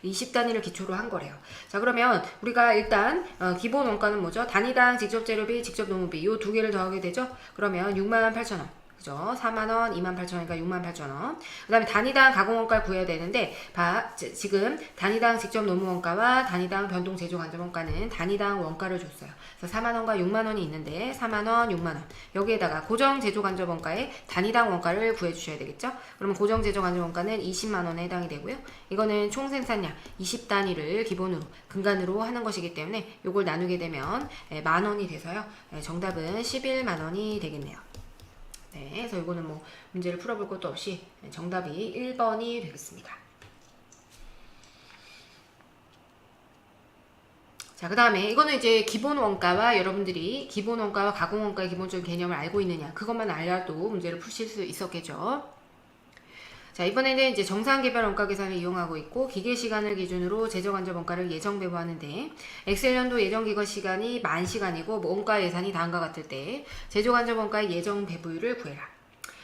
Speaker 1: 20단위를 기초로 한 거래요. 자, 그러면 우리가 일단 기본 원가는 뭐죠? 단위당 직접 재료비, 직접 노무비 이 두 개를 더하게 되죠. 그러면 68,000원. 그죠? 4만원, 28,000원이니까 68,000원. 그 다음에 단위당 가공원가를 구해야 되는데, 지금 단위당 직접 노무원가와 단위당 변동 제조 간접원가는 단위당 원가를 줬어요. 그래서 4만원과 6만원이 있는데, 4만원, 6만원. 여기에다가 고정 제조 간접원가에 단위당 원가를 구해주셔야 되겠죠? 그러면 고정 제조 간접원가는 20만원에 해당이 되고요. 이거는 총 생산량 20단위를 기본으로, 근간으로 하는 것이기 때문에 이걸 나누게 되면 만원이 돼서요. 정답은 11만원이 되겠네요. 네, 그래서 이거는 뭐 문제를 풀어볼 것도 없이 정답이 1번이 되겠습니다. 자, 그 다음에 이거는 이제 기본 원가와 여러분들이 기본 원가와 가공 원가의 기본적인 개념을 알고 있느냐, 그것만 알아도 문제를 푸실 수 있었겠죠. 자, 이번에는 이제 정상개별 원가 계산을 이용하고 있고, 기계 시간을 기준으로 재정간접 원가를 예정 배부하는데, 엑셀 연도 예정 기거 시간이 10,000시간이고 원가 예산이 다음과 같을 때 재조간접 원가의 예정 배부율을 구해라.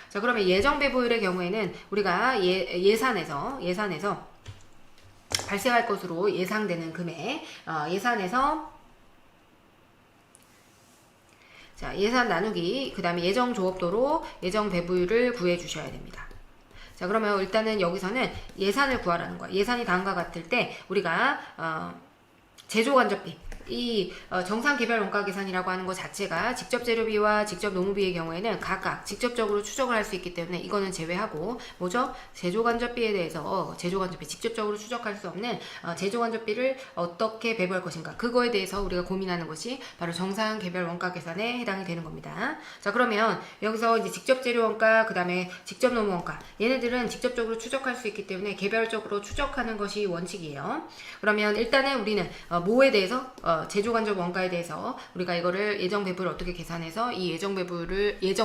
Speaker 1: 자, 그러면 예정 배부율의 경우에는 우리가 예산에서 발생할 것으로 예상되는 금액, 예산에서 자, 예산 나누기, 그 다음에 예정 조업도로 예정 배부율을 구해 주셔야 됩니다. 자, 그러면 일단은 여기서는 예산을 구하라는 거야. 예산이 다음과 같을 때 우리가 제조간접비, 이 정상 개별 원가 계산이라고 하는 것 자체가 직접 재료비와 직접 노무비의 경우에는 각각 직접적으로 추적을 할 수 있기 때문에 이거는 제외하고, 뭐죠? 제조간접비에 대해서 제조간접비 직접적으로 추적할 수 없는 제조간접비를 어떻게 배부할 것인가, 그거에 대해서 우리가 고민하는 것이 바로 정상 개별 원가 계산에 해당이 되는 겁니다. 자, 그러면 여기서 이제 직접 재료 원가, 그 다음에 직접 노무 원가, 얘네들은 직접적으로 추적할 수 있기 때문에 개별적으로 추적하는 것이 원칙이에요. 그러면 일단은 우리는 뭐에 대해서 제조간접 원가에 대해서 우리가 이거를 예정 배부를 어떻게 계산해서 이 예정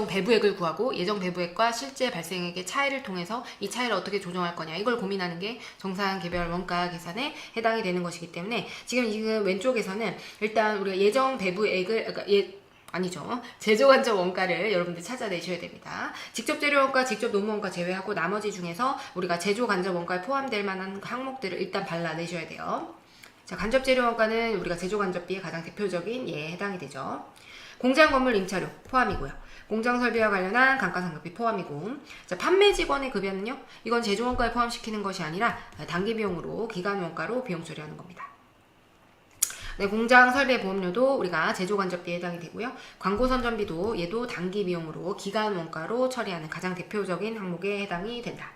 Speaker 1: 배부액을 구하고, 예정 배부액과 실제 발생액의 차이를 통해서 이 차이를 어떻게 조정할 거냐, 이걸 고민하는 게 정상 개별 원가 계산에 해당이 되는 것이기 때문에, 지금 왼쪽에서는 일단 우리가 예정 배부액을, 그러니까 제조간접 원가를 여러분들 찾아내셔야 됩니다. 직접 재료 원가, 직접 노무 원가 제외하고 나머지 중에서 우리가 제조간접 원가에 포함될 만한 항목들을 일단 발라내셔야 돼요. 자, 간접 재료 원가는 우리가 제조간접비의 가장 대표적인 예에 해당이 되죠. 공장 건물 임차료 포함이고요. 공장 설비와 관련한 감가상각비 포함이고, 자, 판매 직원의 급여는요, 이건 제조 원가에 포함시키는 것이 아니라 단기 비용으로, 기간 원가로 비용 처리하는 겁니다. 네, 공장 설비 보험료도 우리가 제조간접비에 해당이 되고요. 광고 선전비도 얘도 단기 비용으로, 기간 원가로 처리하는 가장 대표적인 항목에 해당이 된다.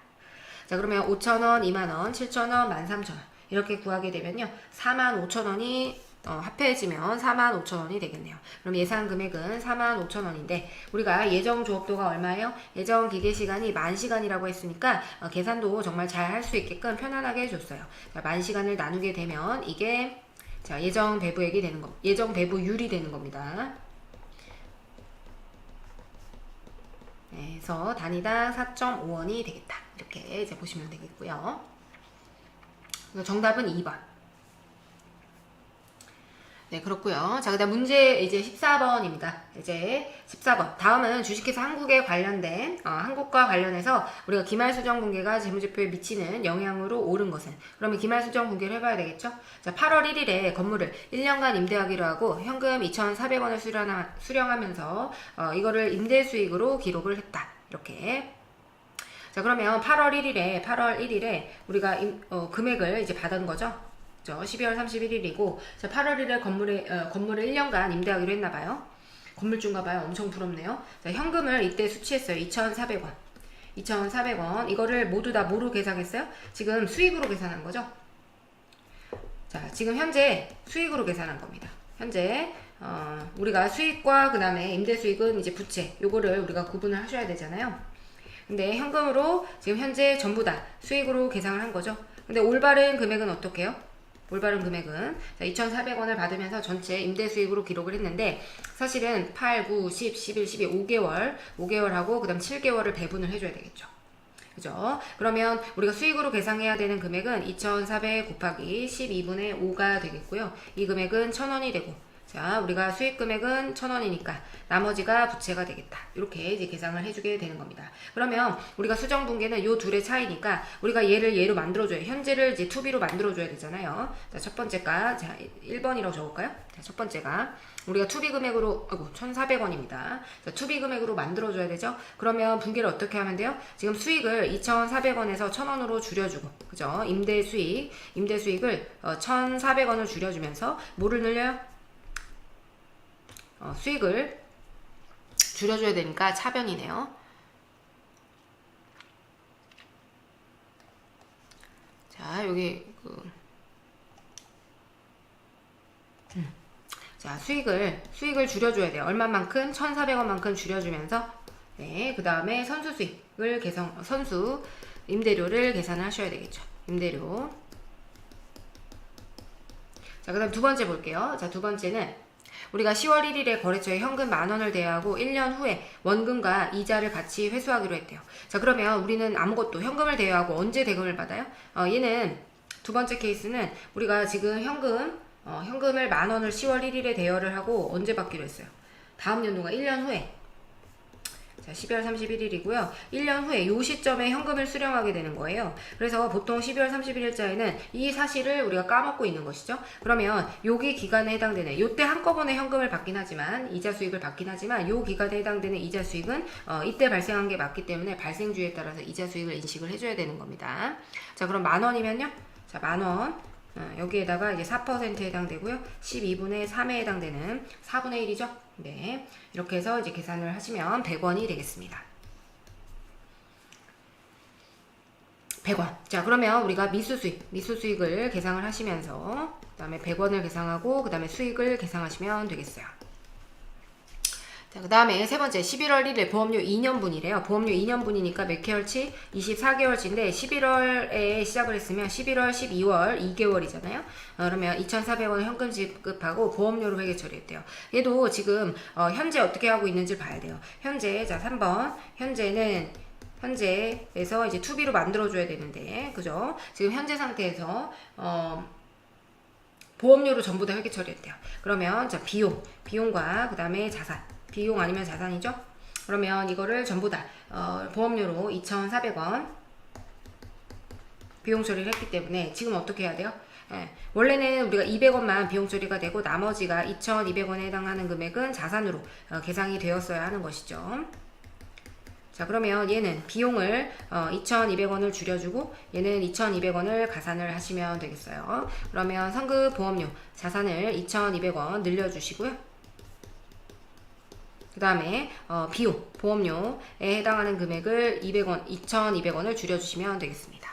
Speaker 1: 자, 그러면 5,000원, 20,000원, 7,000원, 13,000원 이렇게 구하게 되면요, 45,000원이 합해지면 45,000원이 되겠네요. 그럼 예상 금액은 45,000원인데 우리가 예정 조업도가 얼마예요? 예정 기계 시간이 10,000시간이라고 했으니까 계산도 정말 잘 할 수 있게끔 편안하게 해줬어요. 자, 10,000시간을 나누게 되면 이게 자, 예정 배부액이 되는 거, 예정 배부율이 되는 겁니다. 네, 그래서 단위당 4.5원이 되겠다. 이렇게 이제 보시면 되겠고요. 정답은 2번. 네, 그렇고요. 자, 그다음 문제 이제 14번입니다. 이제 14번. 다음은 주식회사 한국에 관련된 한국과 관련해서 우리가 기말수정 공개가 재무제표에 미치는 영향으로 옳은 것은, 그러면 기말수정 공개를 해봐야 되겠죠. 자, 8월 1일에 건물을 1년간 임대하기로 하고 현금 2,400원을 수령하면서 이거를 임대 수익으로 기록을 했다. 이렇게. 자, 그러면 8월 1일에 우리가 금액을 이제 받은 거죠. 12월 31일이고, 자, 8월 1일에 건물을 1년간 임대하기로 했나봐요. 건물주인가봐요. 엄청 부럽네요. 자, 현금을 이때 수취했어요. 2,400원. 2,400원. 이거를 모두 다 뭐로 계산했어요? 지금 수익으로 계산한 거죠. 자, 지금 현재 수익으로 계산한 겁니다. 현재 우리가 수익과 그 다음에 임대 수익은 이제 부채, 요거를 우리가 구분을 하셔야 되잖아요. 근데 현금으로 지금 현재 전부 다 수익으로 계산을 한 거죠. 근데 올바른 금액은 어떻게 해요? 올바른 금액은 2,400원을 받으면서 전체 임대 수익으로 기록을 했는데, 사실은 8, 9, 10, 11, 12, 5개월하고 그 다음 7개월을 배분을 해줘야 되겠죠. 그죠? 그러면 우리가 수익으로 계산해야 되는 금액은 2,400 곱하기 12분의 5가 되겠고요. 이 금액은 1,000원이 되고, 자, 우리가 수익 금액은 1,000원이니까 나머지가 부채가 되겠다. 이렇게 이제 계산을 해주게 되는 겁니다. 그러면 우리가 수정 분계는 요 둘의 차이니까 우리가 얘를 얘로 만들어줘요. 현재를 이제 투비로 만들어줘야 되잖아요. 자, 첫 번째가, 자, 1번이라고 적을까요? 자, 첫 번째가 우리가 투비 금액으로, 1,400원입니다. 자, 투비 금액으로 만들어줘야 되죠? 그러면 분계를 어떻게 하면 돼요? 지금 수익을 2,400원에서 1,000원으로 줄여주고, 그죠? 임대 수익을 1,400원을 줄여주면서 뭐를 늘려요? 수익을 줄여줘야 되니까 차변이네요. 자, 여기 자, 수익을 줄여줘야 돼요. 얼마만큼? 1,400원만큼 줄여주면서 네, 그 다음에 선수 수익을 선수 임대료를 계산을 하셔야 되겠죠. 임대료. 자, 그 다음 두 번째 볼게요. 자, 두 번째는 우리가 10월 1일에 거래처에 현금 10,000원을 대여하고 1년 후에 원금과 이자를 같이 회수하기로 했대요. 자, 그러면 우리는 아무것도 현금을 대여하고 언제 대금을 받아요? 얘는 두 번째 케이스는 우리가 지금 현금을 10,000원을 10월 1일에 대여를 하고 언제 받기로 했어요? 다음 연도가 1년 후에. 자, 12월 31일이고요. 1년 후에 요 시점에 현금을 수령하게 되는 거예요. 그래서 보통 12월 31일자에는 이 사실을 우리가 까먹고 있는 것이죠. 그러면 여기 기간에 해당되는, 요때 한꺼번에 현금을 받긴 하지만, 이자 수익을 받긴 하지만, 요 기간에 해당되는 이자 수익은 이때 발생한 게 맞기 때문에 발생주에 따라서 이자 수익을 인식을 해줘야 되는 겁니다. 자, 그럼 10,000원이면요. 자, 10,000원. 여기에다가 이제 4%에 해당되고요. 12분의 3에 해당되는 4분의 1이죠. 네. 이렇게 해서 이제 계산을 하시면 100원이 되겠습니다. 100원. 자, 그러면 우리가 미수 수익을 계산을 하시면서, 그 다음에 100원을 계산하고, 그 다음에 수익을 계산하시면 되겠어요. 자, 그 다음에 세 번째, 11월 1일 보험료 2년분이래요. 보험료 2년분이니까 몇 개월치? 24개월치인데 11월에 시작을 했으면 11월, 12월 2개월이잖아요. 그러면 2,400원 현금 지급하고 보험료로 회계 처리했대요. 얘도 지금 현재 어떻게 하고 있는지 봐야 돼요. 현재, 자, 3번. 현재에서 이제 투비로 만들어줘야 되는데, 그죠? 지금 현재 상태에서 보험료로 전부 다 회계 처리했대요. 그러면 자, 비용과 그 다음에 자산. 비용 아니면 자산이죠? 그러면 이거를 전부 다 보험료로 2,400원 비용 처리를 했기 때문에 지금 어떻게 해야 돼요? 원래는 우리가 200원만 비용 처리가 되고 나머지가 2,200원에 해당하는 금액은 자산으로 계상이 되었어야 하는 것이죠. 자, 그러면 얘는 비용을 2,200원을 줄여주고 얘는 2,200원을 가산을 하시면 되겠어요. 그러면 선급 보험료 자산을 2,200원 늘려주시고요. 그 다음에 비용, 보험료에 해당하는 금액을 2,200원을 줄여주시면 되겠습니다.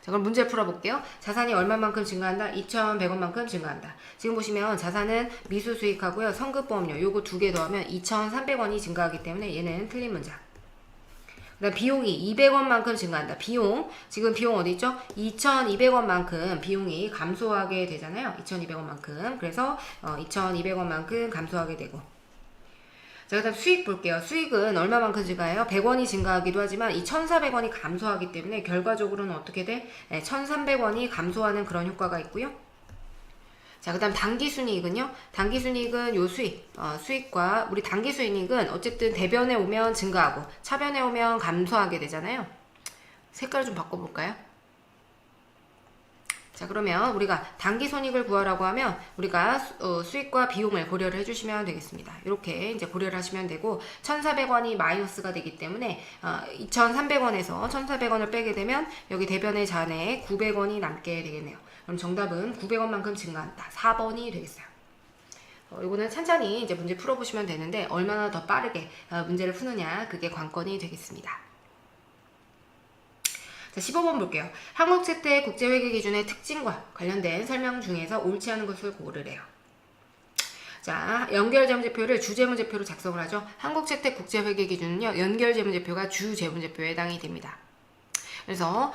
Speaker 1: 자, 그럼 문제 풀어볼게요. 자산이 얼마만큼 증가한다? 2,100원만큼 증가한다. 지금 보시면 자산은 미수 수익하고요. 선급보험료 요거 두 개 더하면 2,300원이 증가하기 때문에 얘는 틀린 문장. 그 다음 비용이 200원만큼 증가한다. 지금 비용 어디 있죠? 2,200원만큼 비용이 감소하게 되잖아요. 2,200원만큼. 그래서 2,200원만큼 감소하게 되고. 자, 그 다음 수익 볼게요. 수익은 얼마만큼 증가해요? 100원이 증가하기도 하지만 이 1,400원이 감소하기 때문에 결과적으로는 어떻게 돼? 1,300원이 감소하는 그런 효과가 있고요. 자, 그 다음 단기순이익은요? 단기순이익은 요 수익과 우리 단기순이익은 어쨌든 대변에 오면 증가하고 차변에 오면 감소하게 되잖아요. 색깔을 좀 바꿔볼까요? 자, 그러면 우리가 단기손익을 구하라고 하면 우리가 수익과 비용을 고려를 해주시면 되겠습니다. 이렇게 이제 고려를 하시면 되고 1,400원이 마이너스가 되기 때문에 2,300원에서 1,400원을 빼게 되면 여기 대변의 잔액 900원이 남게 되겠네요. 그럼 정답은 900원만큼 증가한다. 4번이 되겠어요. 이거는 천천히 이제 문제 풀어보시면 되는데 얼마나 더 빠르게 문제를 푸느냐 그게 관건이 되겠습니다. 자, 15번 볼게요. 한국채택 국제회계기준의 특징과 관련된 설명 중에서 옳지 않은 것을 고르래요. 자, 연결재무제표를 주재무제표로 작성을 하죠. 한국채택 국제회계기준은요, 연결재무제표가 주재무제표에 해당이 됩니다. 그래서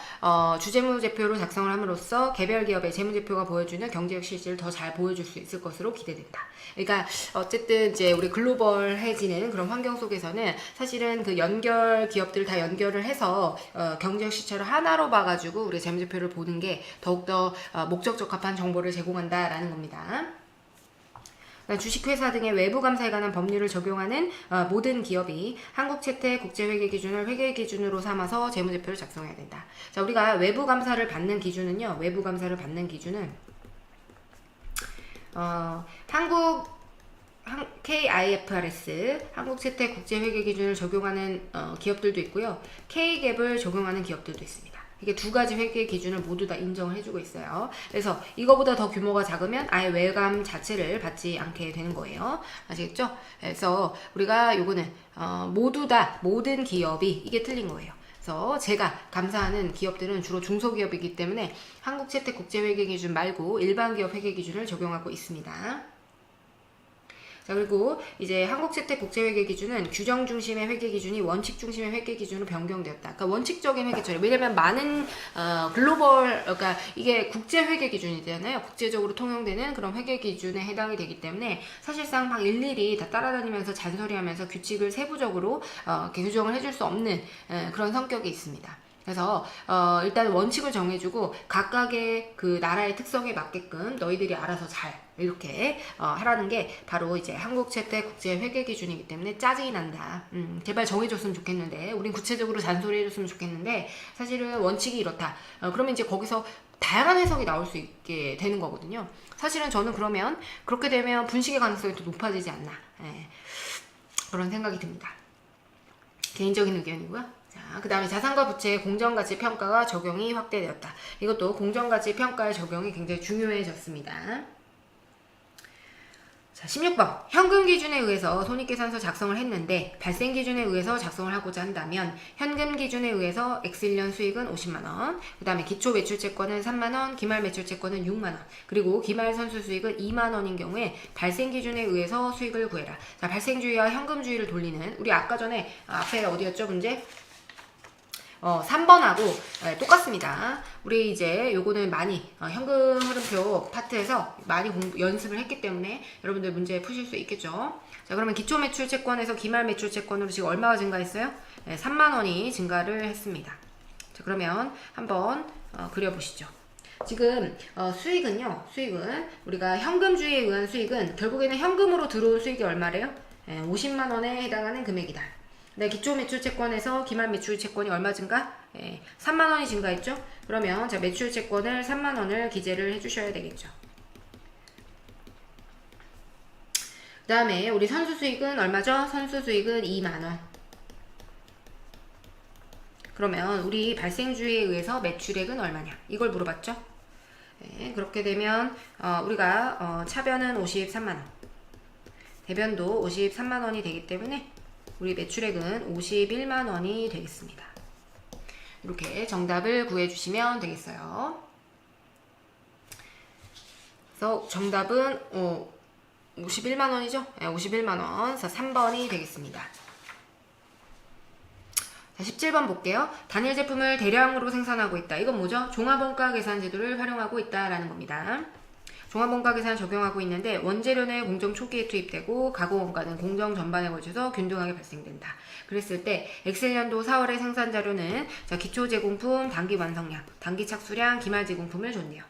Speaker 1: 주재무제표로 작성을 함으로써 개별 기업의 재무제표가 보여주는 경제적 실질을 더 잘 보여줄 수 있을 것으로 기대된다. 그러니까 어쨌든 이제 우리 글로벌해지는 그런 환경 속에서는 사실은 그 연결 기업들을 다 연결을 해서 경제적 실체를 하나로 봐가지고 우리 재무제표를 보는 게 더욱더 목적 적합한 정보를 제공한다라는 겁니다. 주식회사 등의 외부 감사에 관한 법률을 적용하는 모든 기업이 한국채택 국제회계기준을 회계기준으로 삼아서 재무제표를 작성해야 된다. 자, 우리가 외부 감사를 받는 기준은요. 외부 감사를 받는 기준은 KIFRS 한국채택 국제회계기준을 적용하는 기업들도 있고요. K갭을 적용하는 기업들도 있습니다. 이게 두 가지 회계 기준을 모두 다 인정을 해주고 있어요. 그래서 이거보다 더 규모가 작으면 아예 외감 자체를 받지 않게 되는 거예요. 아시겠죠? 그래서 우리가 요거는 모두 다 모든 기업이 이게 틀린 거예요. 그래서 제가 감사하는 기업들은 주로 중소기업이기 때문에 한국채택 국제회계기준 말고 일반 기업 회계기준을 적용하고 있습니다. 자, 그리고 이제 한국재택국제회계 기준은 규정 중심의 회계 기준이 원칙 중심의 회계 기준으로 변경되었다. 그러니까 원칙적인 회계 처리. 왜냐면 많은 글로벌, 그러니까 이게 국제회계 기준이잖아요. 국제적으로 통용되는 그런 회계 기준에 해당이 되기 때문에 사실상 막 일일이 다 따라다니면서 잔소리하면서 규칙을 세부적으로 이렇게 규정을 해줄 수 없는 그런 성격이 있습니다. 그래서 일단 원칙을 정해주고 각각의 그 나라의 특성에 맞게끔 너희들이 알아서 잘 이렇게 하라는 게 바로 이제 한국재택국제회계기준이기 때문에 짜증이 난다. 제발 정해줬으면 좋겠는데, 우린 구체적으로 잔소리해줬으면 좋겠는데 사실은 원칙이 이렇다. 그러면 이제 거기서 다양한 해석이 나올 수 있게 되는 거거든요. 사실은 저는 그러면 그렇게 되면 분식의 가능성이 더 높아지지 않나, 그런 생각이 듭니다. 개인적인 의견이고요. 자, 그 다음에 자산과 부채의 공정가치 평가가 적용이 확대되었다. 이것도 공정가치 평가의 적용이 굉장히 중요해졌습니다. 자, 16번. 현금 기준에 의해서 손익계산서 작성을 했는데 발생 기준에 의해서 작성을 하고자 한다면 현금 기준에 의해서 X1년 수익은 50만원, 그 다음에 기초 매출채권은 3만원, 기말 매출채권은 6만원, 그리고 기말 선수 수익은 2만원인 경우에 발생 기준에 의해서 수익을 구해라. 자, 발생주의와 현금주의를 돌리는, 우리 아까 전에 앞에 어디였죠 문제? 3번하고 똑같습니다. 우리 이제 요거는 많이 현금 흐름표 파트에서 많이 연습을 했기 때문에 여러분들 문제 푸실 수 있겠죠. 자, 그러면 기초 매출 채권에서 기말 매출 채권으로 지금 얼마가 증가했어요? 3만원이 증가를 했습니다. 자, 그러면 한번 그려보시죠. 지금 수익은요, 수익은 우리가 현금주의에 의한 수익은 결국에는 현금으로 들어온 수익이 얼마래요? 50만원에 해당하는 금액이다. 네, 기초 매출 채권에서 기말 매출 채권이 얼마 증가? 3만원이 증가했죠? 그러면 자, 매출 채권을 3만원을 기재를 해주셔야 되겠죠. 그 다음에 우리 선수 수익은 얼마죠? 선수 수익은 2만원. 그러면 우리 발생주의에 의해서 매출액은 얼마냐? 이걸 물어봤죠? 네, 그렇게 되면 우리가 차변은 53만원, 대변도 53만원이 되기 때문에 우리 매출액은 51만원이 되겠습니다. 이렇게 정답을 구해주시면 되겠어요. 그래서 정답은 51만원이죠? 네, 51만원. 그래서 3번이 되겠습니다. 자, 17번 볼게요. 단일 제품을 대량으로 생산하고 있다. 이건 뭐죠? 종합원가 계산 제도를 활용하고 있다라는 겁니다. 종합원가 계산 적용하고 있는데 원재료는 공정 초기에 투입되고 가공원가는 공정 전반에 걸쳐서 균등하게 발생된다. 그랬을 때 엑셀년도 4월의 생산 자료는 자, 기초 제공품, 단기 완성량, 단기 착수량, 기말 제공품을 줬네요.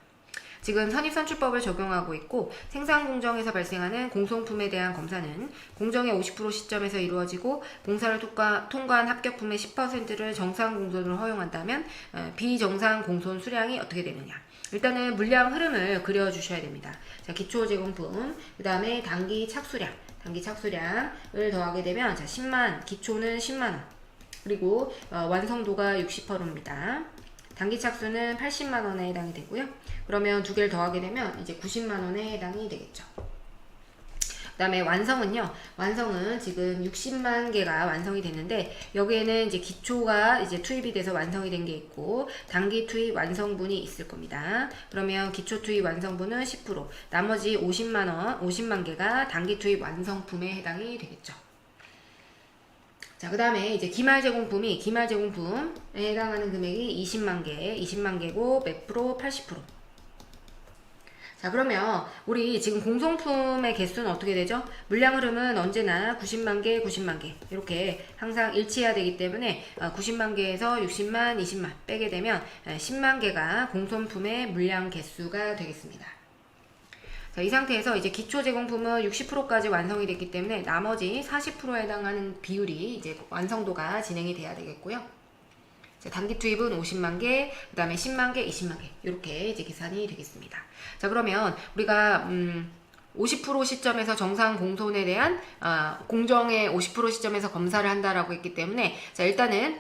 Speaker 1: 지금 선입선출법을 적용하고 있고 생산 공정에서 발생하는 공송품에 대한 검사는 공정의 50% 시점에서 이루어지고 공사를 통과한 합격품의 10%를 정상 공손으로 허용한다면 비정상 공손 수량이 어떻게 되느냐. 일단은 물량 흐름을 그려주셔야 됩니다. 자, 기초 제공품, 그 다음에 단기 착수량, 단기 착수량을 더하게 되면 자, 10만, 기초는 10만원, 그리고 완성도가 60%입니다. 단기 착수는 80만원에 해당이 되고요. 그러면 두 개를 더하게 되면 이제 90만원에 해당이 되겠죠. 그 다음에 완성은요, 완성은 지금 60만 개가 완성이 됐는데 여기에는 이제 기초가 이제 투입이 돼서 완성이 된 게 있고 단기 투입 완성분이 있을 겁니다. 그러면 기초 투입 완성분은 10%, 나머지 50만 개가 단기 투입 완성품에 해당이 되겠죠. 자, 그 다음에 이제 기말 제공품에 해당하는 금액이 20만 개고 몇 프로? 80%. 자, 그러면 우리 지금 공송품의 개수는 어떻게 되죠? 물량 흐름은 언제나 90만 개, 90만 개 이렇게 항상 일치해야 되기 때문에 90만 개에서 60만, 20만 빼게 되면 10만 개가 공송품의 물량 개수가 되겠습니다. 자, 이 상태에서 이제 기초 제공품은 60%까지 완성이 됐기 때문에 나머지 40%에 해당하는 비율이 이제 완성도가 진행이 돼야 되겠고요. 자, 단기 투입은 50만 개, 그 다음에 10만 개, 20만 개 이렇게 이제 계산이 되겠습니다. 자, 그러면 우리가 50% 시점에서 정상 공손에 대한 공정의 50% 시점에서 검사를 한다라고 했기 때문에 자, 일단은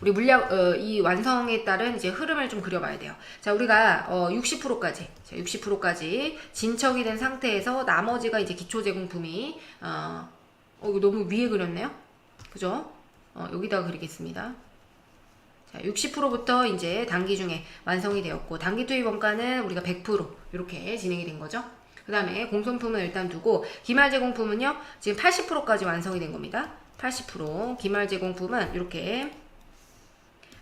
Speaker 1: 우리 물량 이 완성에 따른 이제 흐름을 좀 그려봐야 돼요. 자, 우리가 60%까지 자, 60%까지 진척이 된 상태에서 나머지가 이제 기초 제공품이 이거 너무 위에 그렸네요. 그죠? 여기다가 그리겠습니다. 자, 60%부터 이제 단기 중에 완성이 되었고 단기 투입 원가는 우리가 100% 이렇게 진행이 된 거죠. 그 다음에 공손품은 일단 두고 기말제공품은요 지금 80%까지 완성이 된 겁니다. 80% 기말제공품은 이렇게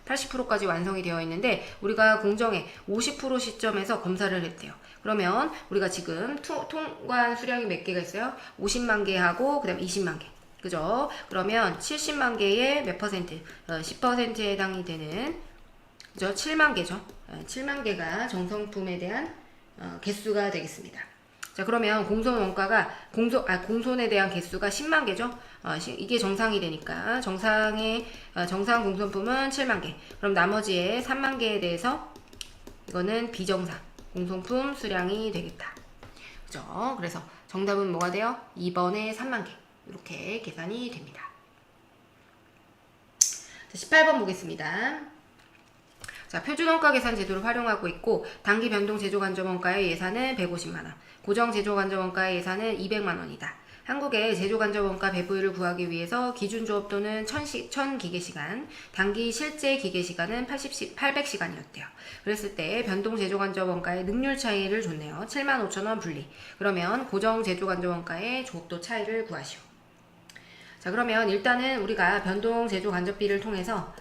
Speaker 1: 80%까지 완성이 되어 있는데 우리가 공정의 50% 시점에서 검사를 했대요. 그러면 우리가 지금 통관 수량이 몇 개가 있어요? 50만 개 하고 그 다음에 20만 개. 그죠? 그러면 70만 개의 몇 퍼센트? 10%에 해당이 되는 그죠? 7만 개죠. 7만 개가 정성품에 대한 개수가 되겠습니다. 자, 그러면 공손 원가가 공손에 대한 개수가 10만 개죠. 이게 정상이 되니까 정상 공손품은 7만 개. 그럼 나머지의 3만 개에 대해서 이거는 비정상 공손품 수량이 되겠다. 그죠? 그래서 정답은 뭐가 돼요? 2번에 3만 개. 이렇게 계산이 됩니다. 자, 18번 보겠습니다. 자, 표준원가 계산 제도를 활용하고 있고 단기 변동 제조간접원가의 예산은 150만원, 고정 제조간접원가의 예산은 200만원이다. 한국의 제조간접원가 배부율을 구하기 위해서 기준조업 또는 1000기계시간, 단기 실제 기계시간은 800시간이었대요. 그랬을 때 변동 제조간접원가의 능률 차이를 줬네요. 75,000원 분리. 그러면 고정 제조간접원가의 조업도 차이를 구하시오. 자, 그러면 일단은 우리가 변동 제조 간접비를 통해서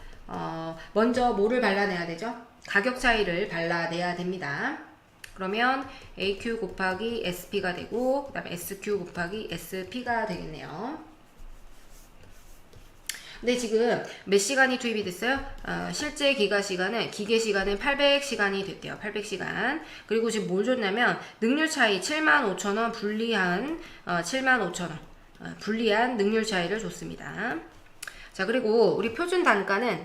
Speaker 1: 먼저 뭐를 발라내야 되죠? 가격 차이를 발라내야 됩니다. 그러면 AQ 곱하기 SP가 되고 그 다음에 SQ 곱하기 SP가 되겠네요. 근데 지금 몇 시간이 투입이 됐어요? 실제 기계 시간은 800시간이 됐대요. 800시간. 그리고 지금 뭘 줬냐면 능률 차이 75,000원 분리한 75,000원 분리한 능률 차이를 줬습니다. 자, 그리고 우리 표준 단가가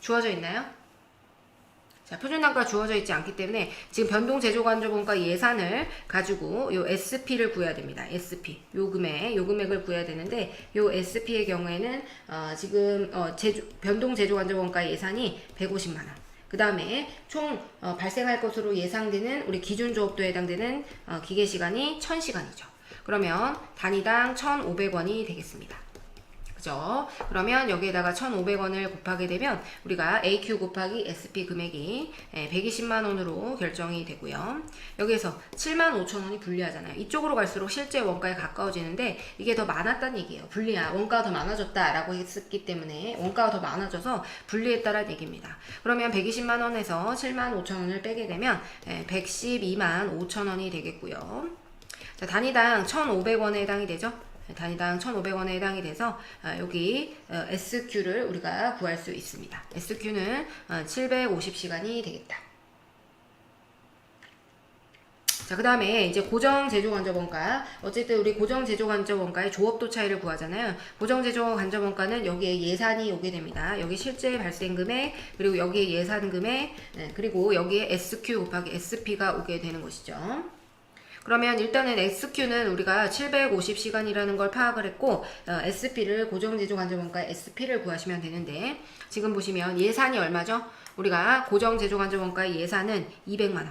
Speaker 1: 주어져 있나요? 자, 표준 단가가 주어져 있지 않기 때문에 지금 변동 제조간접원가 예산을 가지고 요 SP를 구해야 됩니다. SP 요 금액을 구해야 되는데 요 SP의 경우에는 지금 변동 제조간접원가 예산이 150만 원. 그 다음에 총 발생할 것으로 예상되는 우리 기준 조업도에 해당되는 기계 시간이 1000시간이죠. 그러면 단위당 1,500원이 되겠습니다. 그죠? 그러면 여기에다가 1,500원을 곱하게 되면 우리가 AQ 곱하기 SP 금액이 120만원으로 결정이 되고요. 여기에서 75,000원이 불리하잖아요. 이쪽으로 갈수록 실제 원가에 가까워지는데 이게 더 많았다는 얘기예요. 원가가 더 많아졌다라고 했기 때문에 원가가 더 많아져서 불리했다라는 얘기입니다. 그러면 120만원에서 75,000원을 빼게 되면 112만 5천원이 되겠고요. 자, 단위당 1,500원에 해당이 되죠. 단위당 1,500원에 해당이 돼서 여기 SQ를 우리가 구할 수 있습니다. SQ는 750시간이 되겠다. 자, 그 다음에 이제 고정 제조간접원가. 어쨌든 우리 고정 제조간접원가의 조업도 차이를 구하잖아요. 고정 제조간접원가는 여기에 예산이 오게 됩니다. 여기 실제 발생 금액, 그리고 여기에 예산 금액, 그리고 여기에 SQ 곱하기 SP가 오게 되는 것이죠. 그러면 일단은 SQ는 우리가 750시간이라는 걸 파악을 했고 SP를 고정제조간접원가 SP를 구하시면 되는데 지금 보시면 예산이 얼마죠? 우리가 고정제조간접원가의 예산은 200만원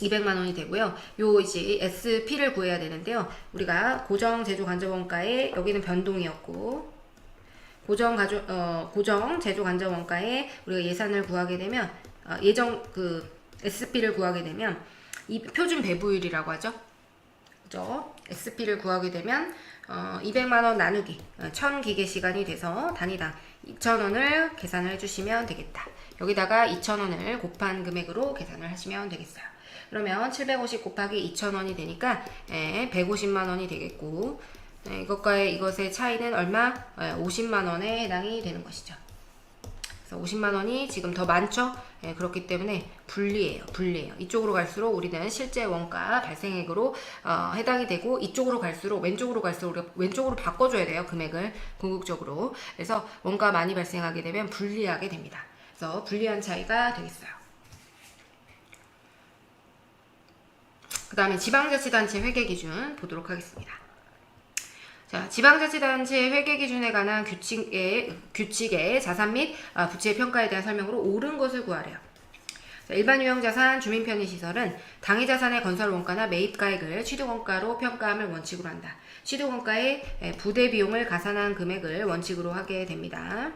Speaker 1: 200만원이 되고요. 요 이제 SP를 구해야 되는데요. 우리가 고정제조간접원가에 여기는 변동이었고 고정제조간접원가에 우리가 예산을 구하게 되면 SP를 구하게 되면 이 표준 배부율이라고 하죠. 그죠? SP를 구하게 되면 200만원 나누기 1000기계시간이 돼서 단위당 2,000원을 계산을 해주시면 되겠다. 여기다가 2,000원을 곱한 금액으로 계산을 하시면 되겠어요. 그러면 750 곱하기 2,000원이 되니까 150만원이 되겠고 이것과의 이것의 차이는 얼마? 50만원에 해당이 되는 것이죠. 그래서 50만원이 지금 더 많죠? 그렇기 때문에 불리해요. 이쪽으로 갈수록 우리는 실제 원가 발생액으로 해당이 되고 왼쪽으로 갈수록 우리가 왼쪽으로 바꿔줘야 돼요. 금액을 궁극적으로. 그래서 원가 많이 발생하게 되면 불리하게 됩니다. 그래서 불리한 차이가 되겠어요. 그 다음에 지방자치단체 회계기준 보도록 하겠습니다. 자, 지방자치단체 회계기준에 관한 규칙의 자산 및 부채 평가에 대한 설명으로 옳은 것을 구하래요. 자, 일반 유형자산, 주민편의시설은 당해자산의 건설원가나 매입가액을 취득원가로 평가함을 원칙으로 한다. 취득원가에 부대비용을 가산한 금액을 원칙으로 하게 됩니다.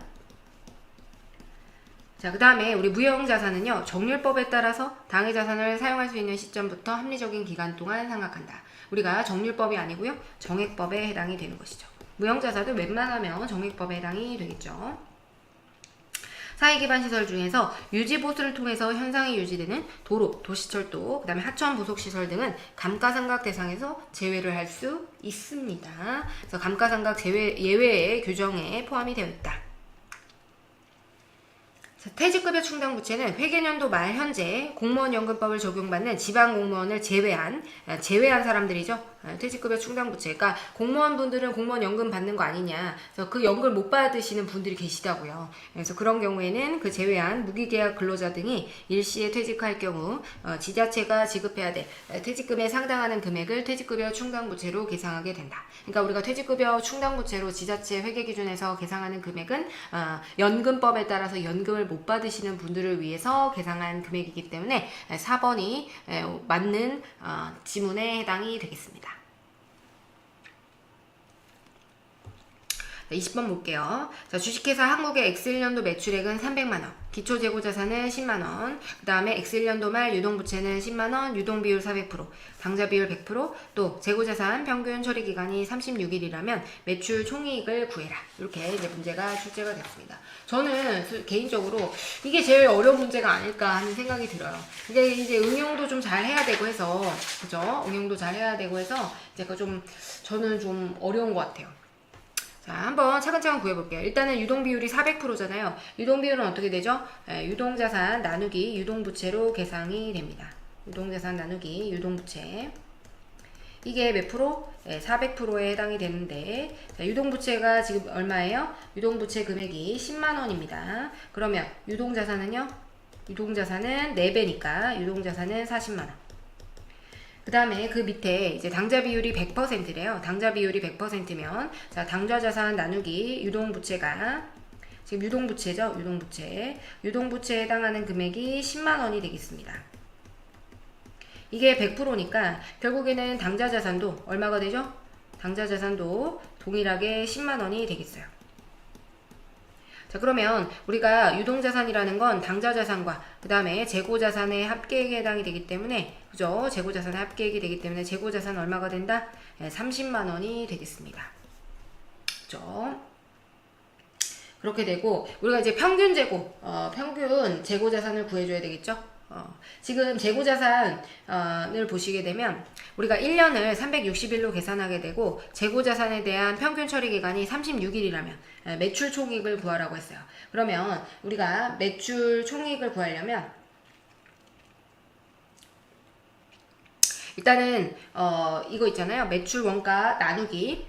Speaker 1: 자, 그 다음에 우리 무형자산은요, 정률법에 따라서 당해자산을 사용할 수 있는 시점부터 합리적인 기간 동안 상각한다. 우리가 정률법이 아니고요, 정액법에 해당이 되는 것이죠. 무형자산도 웬만하면 정액법에 해당이 되겠죠. 사회기반 시설 중에서 유지보수를 통해서 현상이 유지되는 도로, 도시철도, 그 다음에 하천 부속시설 등은 감가상각 대상에서 제외를 할 수 있습니다. 그래서 감가상각 제외, 예외의 규정에 포함이 되어 있다. 퇴직급여 충당부채는 회계연도 말 현재 공무원연금법을 적용받는 지방공무원을 제외한 사람들이죠. 퇴직급여 충당부채. 그러니까 공무원분들은 공무원연금 받는 거 아니냐. 그래서 그 연금을 못 받으시는 분들이 계시다고요. 그래서 그런 경우에는 그 제외한 무기계약 근로자 등이 일시에 퇴직할 경우 지자체가 지급해야 될 퇴직금에 상당하는 금액을 퇴직급여 충당부채로 계상하게 된다. 그러니까 우리가 퇴직급여 충당부채로 지자체 회계기준에서 계상하는 금액은 연금법에 따라서 연금을 못 받으시는 분들을 위해서 계상한 금액이기 때문에 4번이 맞는 지문에 해당이 되겠습니다. 20번 볼게요. 자, 주식회사 한국의 X1년도 매출액은 300만원, 기초재고자산은 10만원, 그 다음에 X1년도 말 유동부채는 10만원, 유동비율 400%, 당좌비율 100%, 또 재고자산 평균 처리기간이 36일이라면 매출 총이익을 구해라. 이렇게 이제 문제가 출제가 됐습니다. 저는 개인적으로 이게 제일 어려운 문제가 아닐까 하는 생각이 들어요. 이게 이제 응용도 좀 잘 해야 되고 해서, 그죠? 응용도 잘 해야 되고 해서, 이제 저는 좀 어려운 것 같아요. 자, 한번 차근차근 구해볼게요. 일단은 유동비율이 400%잖아요. 유동비율은 어떻게 되죠? 유동자산 나누기 유동부채로 계상이 됩니다. 유동자산 나누기 유동부채. 이게 몇 프로? 400%에 해당이 되는데, 자, 유동부채가 지금 얼마예요? 유동부채 금액이 10만원입니다. 그러면 유동자산은요? 유동자산은 4배니까 유동자산은 40만원. 그 다음에 그 밑에 이제 당좌 비율이 100%래요. 당좌 비율이 100%면, 자, 당좌 자산 나누기 유동부채가, 지금 유동부채죠? 유동부채. 유동부채에 해당하는 금액이 10만원이 되겠습니다. 이게 100%니까 결국에는 당좌 자산도 얼마가 되죠? 당좌 자산도 동일하게 10만원이 되겠어요. 자, 그러면 우리가 유동자산이라는 건 당좌자산과 그 다음에 재고자산의 합계액에 해당이 되기 때문에, 그죠? 재고자산의 합계액이 되기 때문에 재고자산 얼마가 된다? 30만원이 되겠습니다. 그죠? 그렇게 되고, 우리가 이제 평균 재고자산을 구해줘야 되겠죠? 지금 재고자산을 보시게 되면 우리가 1년을 360일로 계산하게 되고, 재고자산에 대한 평균 처리 기간이 36일이라면 매출 총익을 구하라고 했어요. 그러면 우리가 매출 총익을 구하려면 일단은 이거 있잖아요. 매출 원가 나누기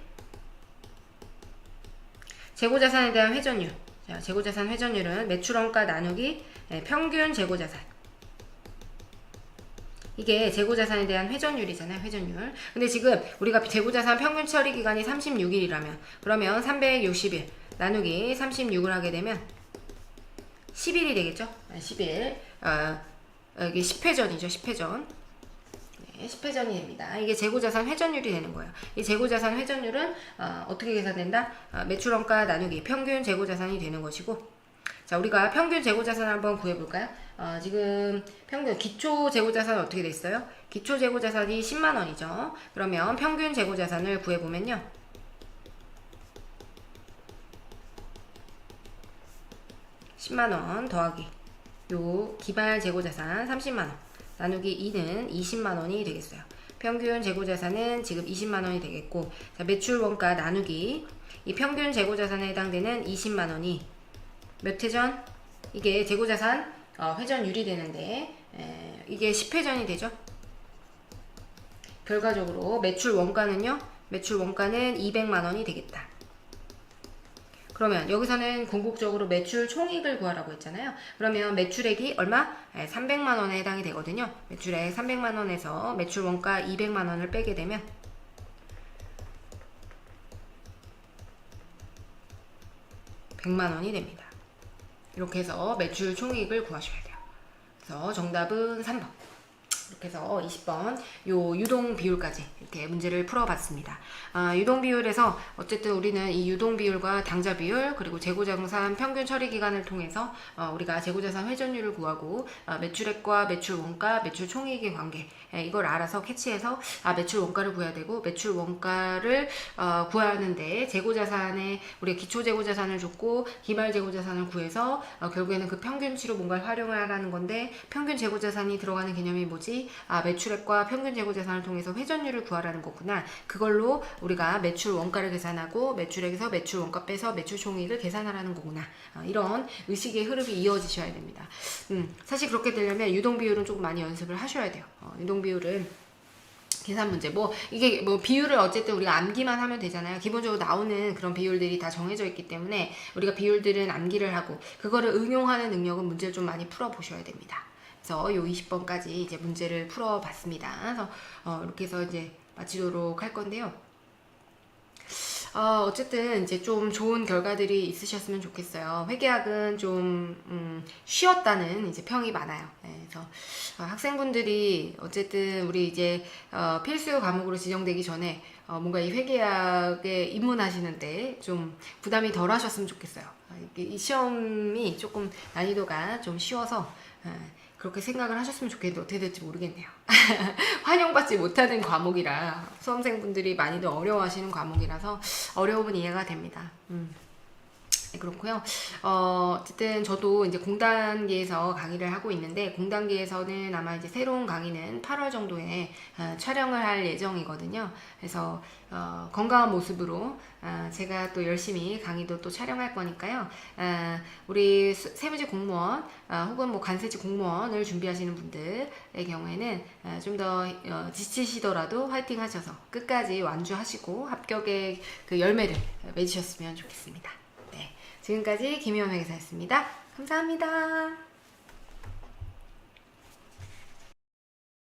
Speaker 1: 재고자산에 대한 회전율. 자, 재고자산 회전율은 매출 원가 나누기 평균 재고자산. 이게 재고자산에 대한 회전율이잖아요. 회전율. 근데 지금 우리가 재고자산 평균 처리 기간이 36일이라면, 그러면 360일 나누기 36을 하게 되면 10일이 되겠죠? 10일. 여기 10회전이죠. 10회전. 네, 10회전이 됩니다. 이게 재고자산 회전율이 되는 거예요. 이 재고자산 회전율은 어떻게 계산된다? 매출원가 나누기 평균 재고자산이 되는 것이고, 자, 우리가 평균 재고자산 한번 구해볼까요? 지금 평균 기초 재고자산은 어떻게 됐어요? 기초 재고자산이 10만원이죠. 그러면 평균 재고자산을 구해보면요. 10만원 더하기 요 기발 재고자산 30만원 나누기 2는 20만원이 되겠어요. 평균 재고자산은 지금 20만원이 되겠고, 자, 매출 원가 나누기 이 평균 재고자산에 해당되는 20만원이 몇 회전? 이게 재고자산 회전율이 되는데 이게 10회전이 되죠. 결과적으로 매출 원가는요. 매출 원가는 200만원이 되겠다. 그러면 여기서는 궁극적으로 매출 총익을 구하라고 했잖아요. 그러면 매출액이 얼마? 300만원에 해당이 되거든요. 매출액 300만원에서 매출 원가 200만원을 빼게 되면 100만원이 됩니다. 이렇게 해서 매출 총익을 구하셔야 돼요. 그래서 정답은 3번. 그렇게 해서 20번 요 유동 비율까지 이렇게 문제를 풀어봤습니다. 유동 비율에서 어쨌든 우리는 이 유동 비율과 당좌 비율 그리고 재고자산 평균 처리 기간을 통해서 우리가 재고자산 회전율을 구하고 매출액과 매출 원가, 매출 총이익의 관계 이걸 알아서 캐치해서 매출 원가를 구해야 되고 매출 원가를 구하는데 재고자산에 우리가 기초 재고자산을 줬고 기말 재고자산을 구해서 결국에는 그 평균치로 뭔가를 활용을 하라는 건데 평균 재고자산이 들어가는 개념이 뭐지? 매출액과 평균 재고자산을 통해서 회전율을 구하라는 거구나. 그걸로 우리가 매출 원가를 계산하고 매출액에서 매출 원가 빼서 매출 총이익을 계산하라는 거구나. 이런 의식의 흐름이 이어지셔야 됩니다. 사실 그렇게 되려면 유동 비율은 조금 많이 연습을 하셔야 돼요. 유동 비율은 계산 문제 이게 비율을 어쨌든 우리가 암기만 하면 되잖아요. 기본적으로 나오는 그런 비율들이 다 정해져 있기 때문에 우리가 비율들은 암기를 하고 그거를 응용하는 능력은 문제를 좀 많이 풀어 보셔야 됩니다. 그래서 요 20번까지 이제 문제를 풀어 봤습니다. 그래서 이렇게 해서 이제 마치도록 할 건데요. 어쨌든 이제 좀 좋은 결과들이 있으셨으면 좋겠어요. 회계학은 좀 쉬웠다는 이제 평이 많아요. 네, 그래서 학생분들이 어쨌든 우리 이제 필수 과목으로 지정되기 전에 뭔가 이 회계학에 입문하시는데 좀 부담이 덜 하셨으면 좋겠어요. 이 시험이 조금 난이도가 좀 쉬워서 그렇게 생각을 하셨으면 좋겠는데 어떻게 될지 모르겠네요. 환영받지 못하는 과목이라 수험생분들이 많이들 어려워하시는 과목이라서 어려움은 이해가 됩니다. 네, 그렇고요. 어쨌든 저도 이제 공단계에서 강의를 하고 있는데 공단계에서는 아마 이제 새로운 강의는 8월 정도에 촬영을 할 예정이거든요. 그래서 건강한 모습으로 제가 또 열심히 강의도 또 촬영할 거니까요. 우리 세무직 공무원 혹은 뭐 관세직 공무원을 준비하시는 분들의 경우에는 좀 더 지치시더라도 화이팅 하셔서 끝까지 완주하시고 합격의 그 열매를 맺으셨으면 좋겠습니다. 지금까지 김희원 회계사였습니다. 감사합니다.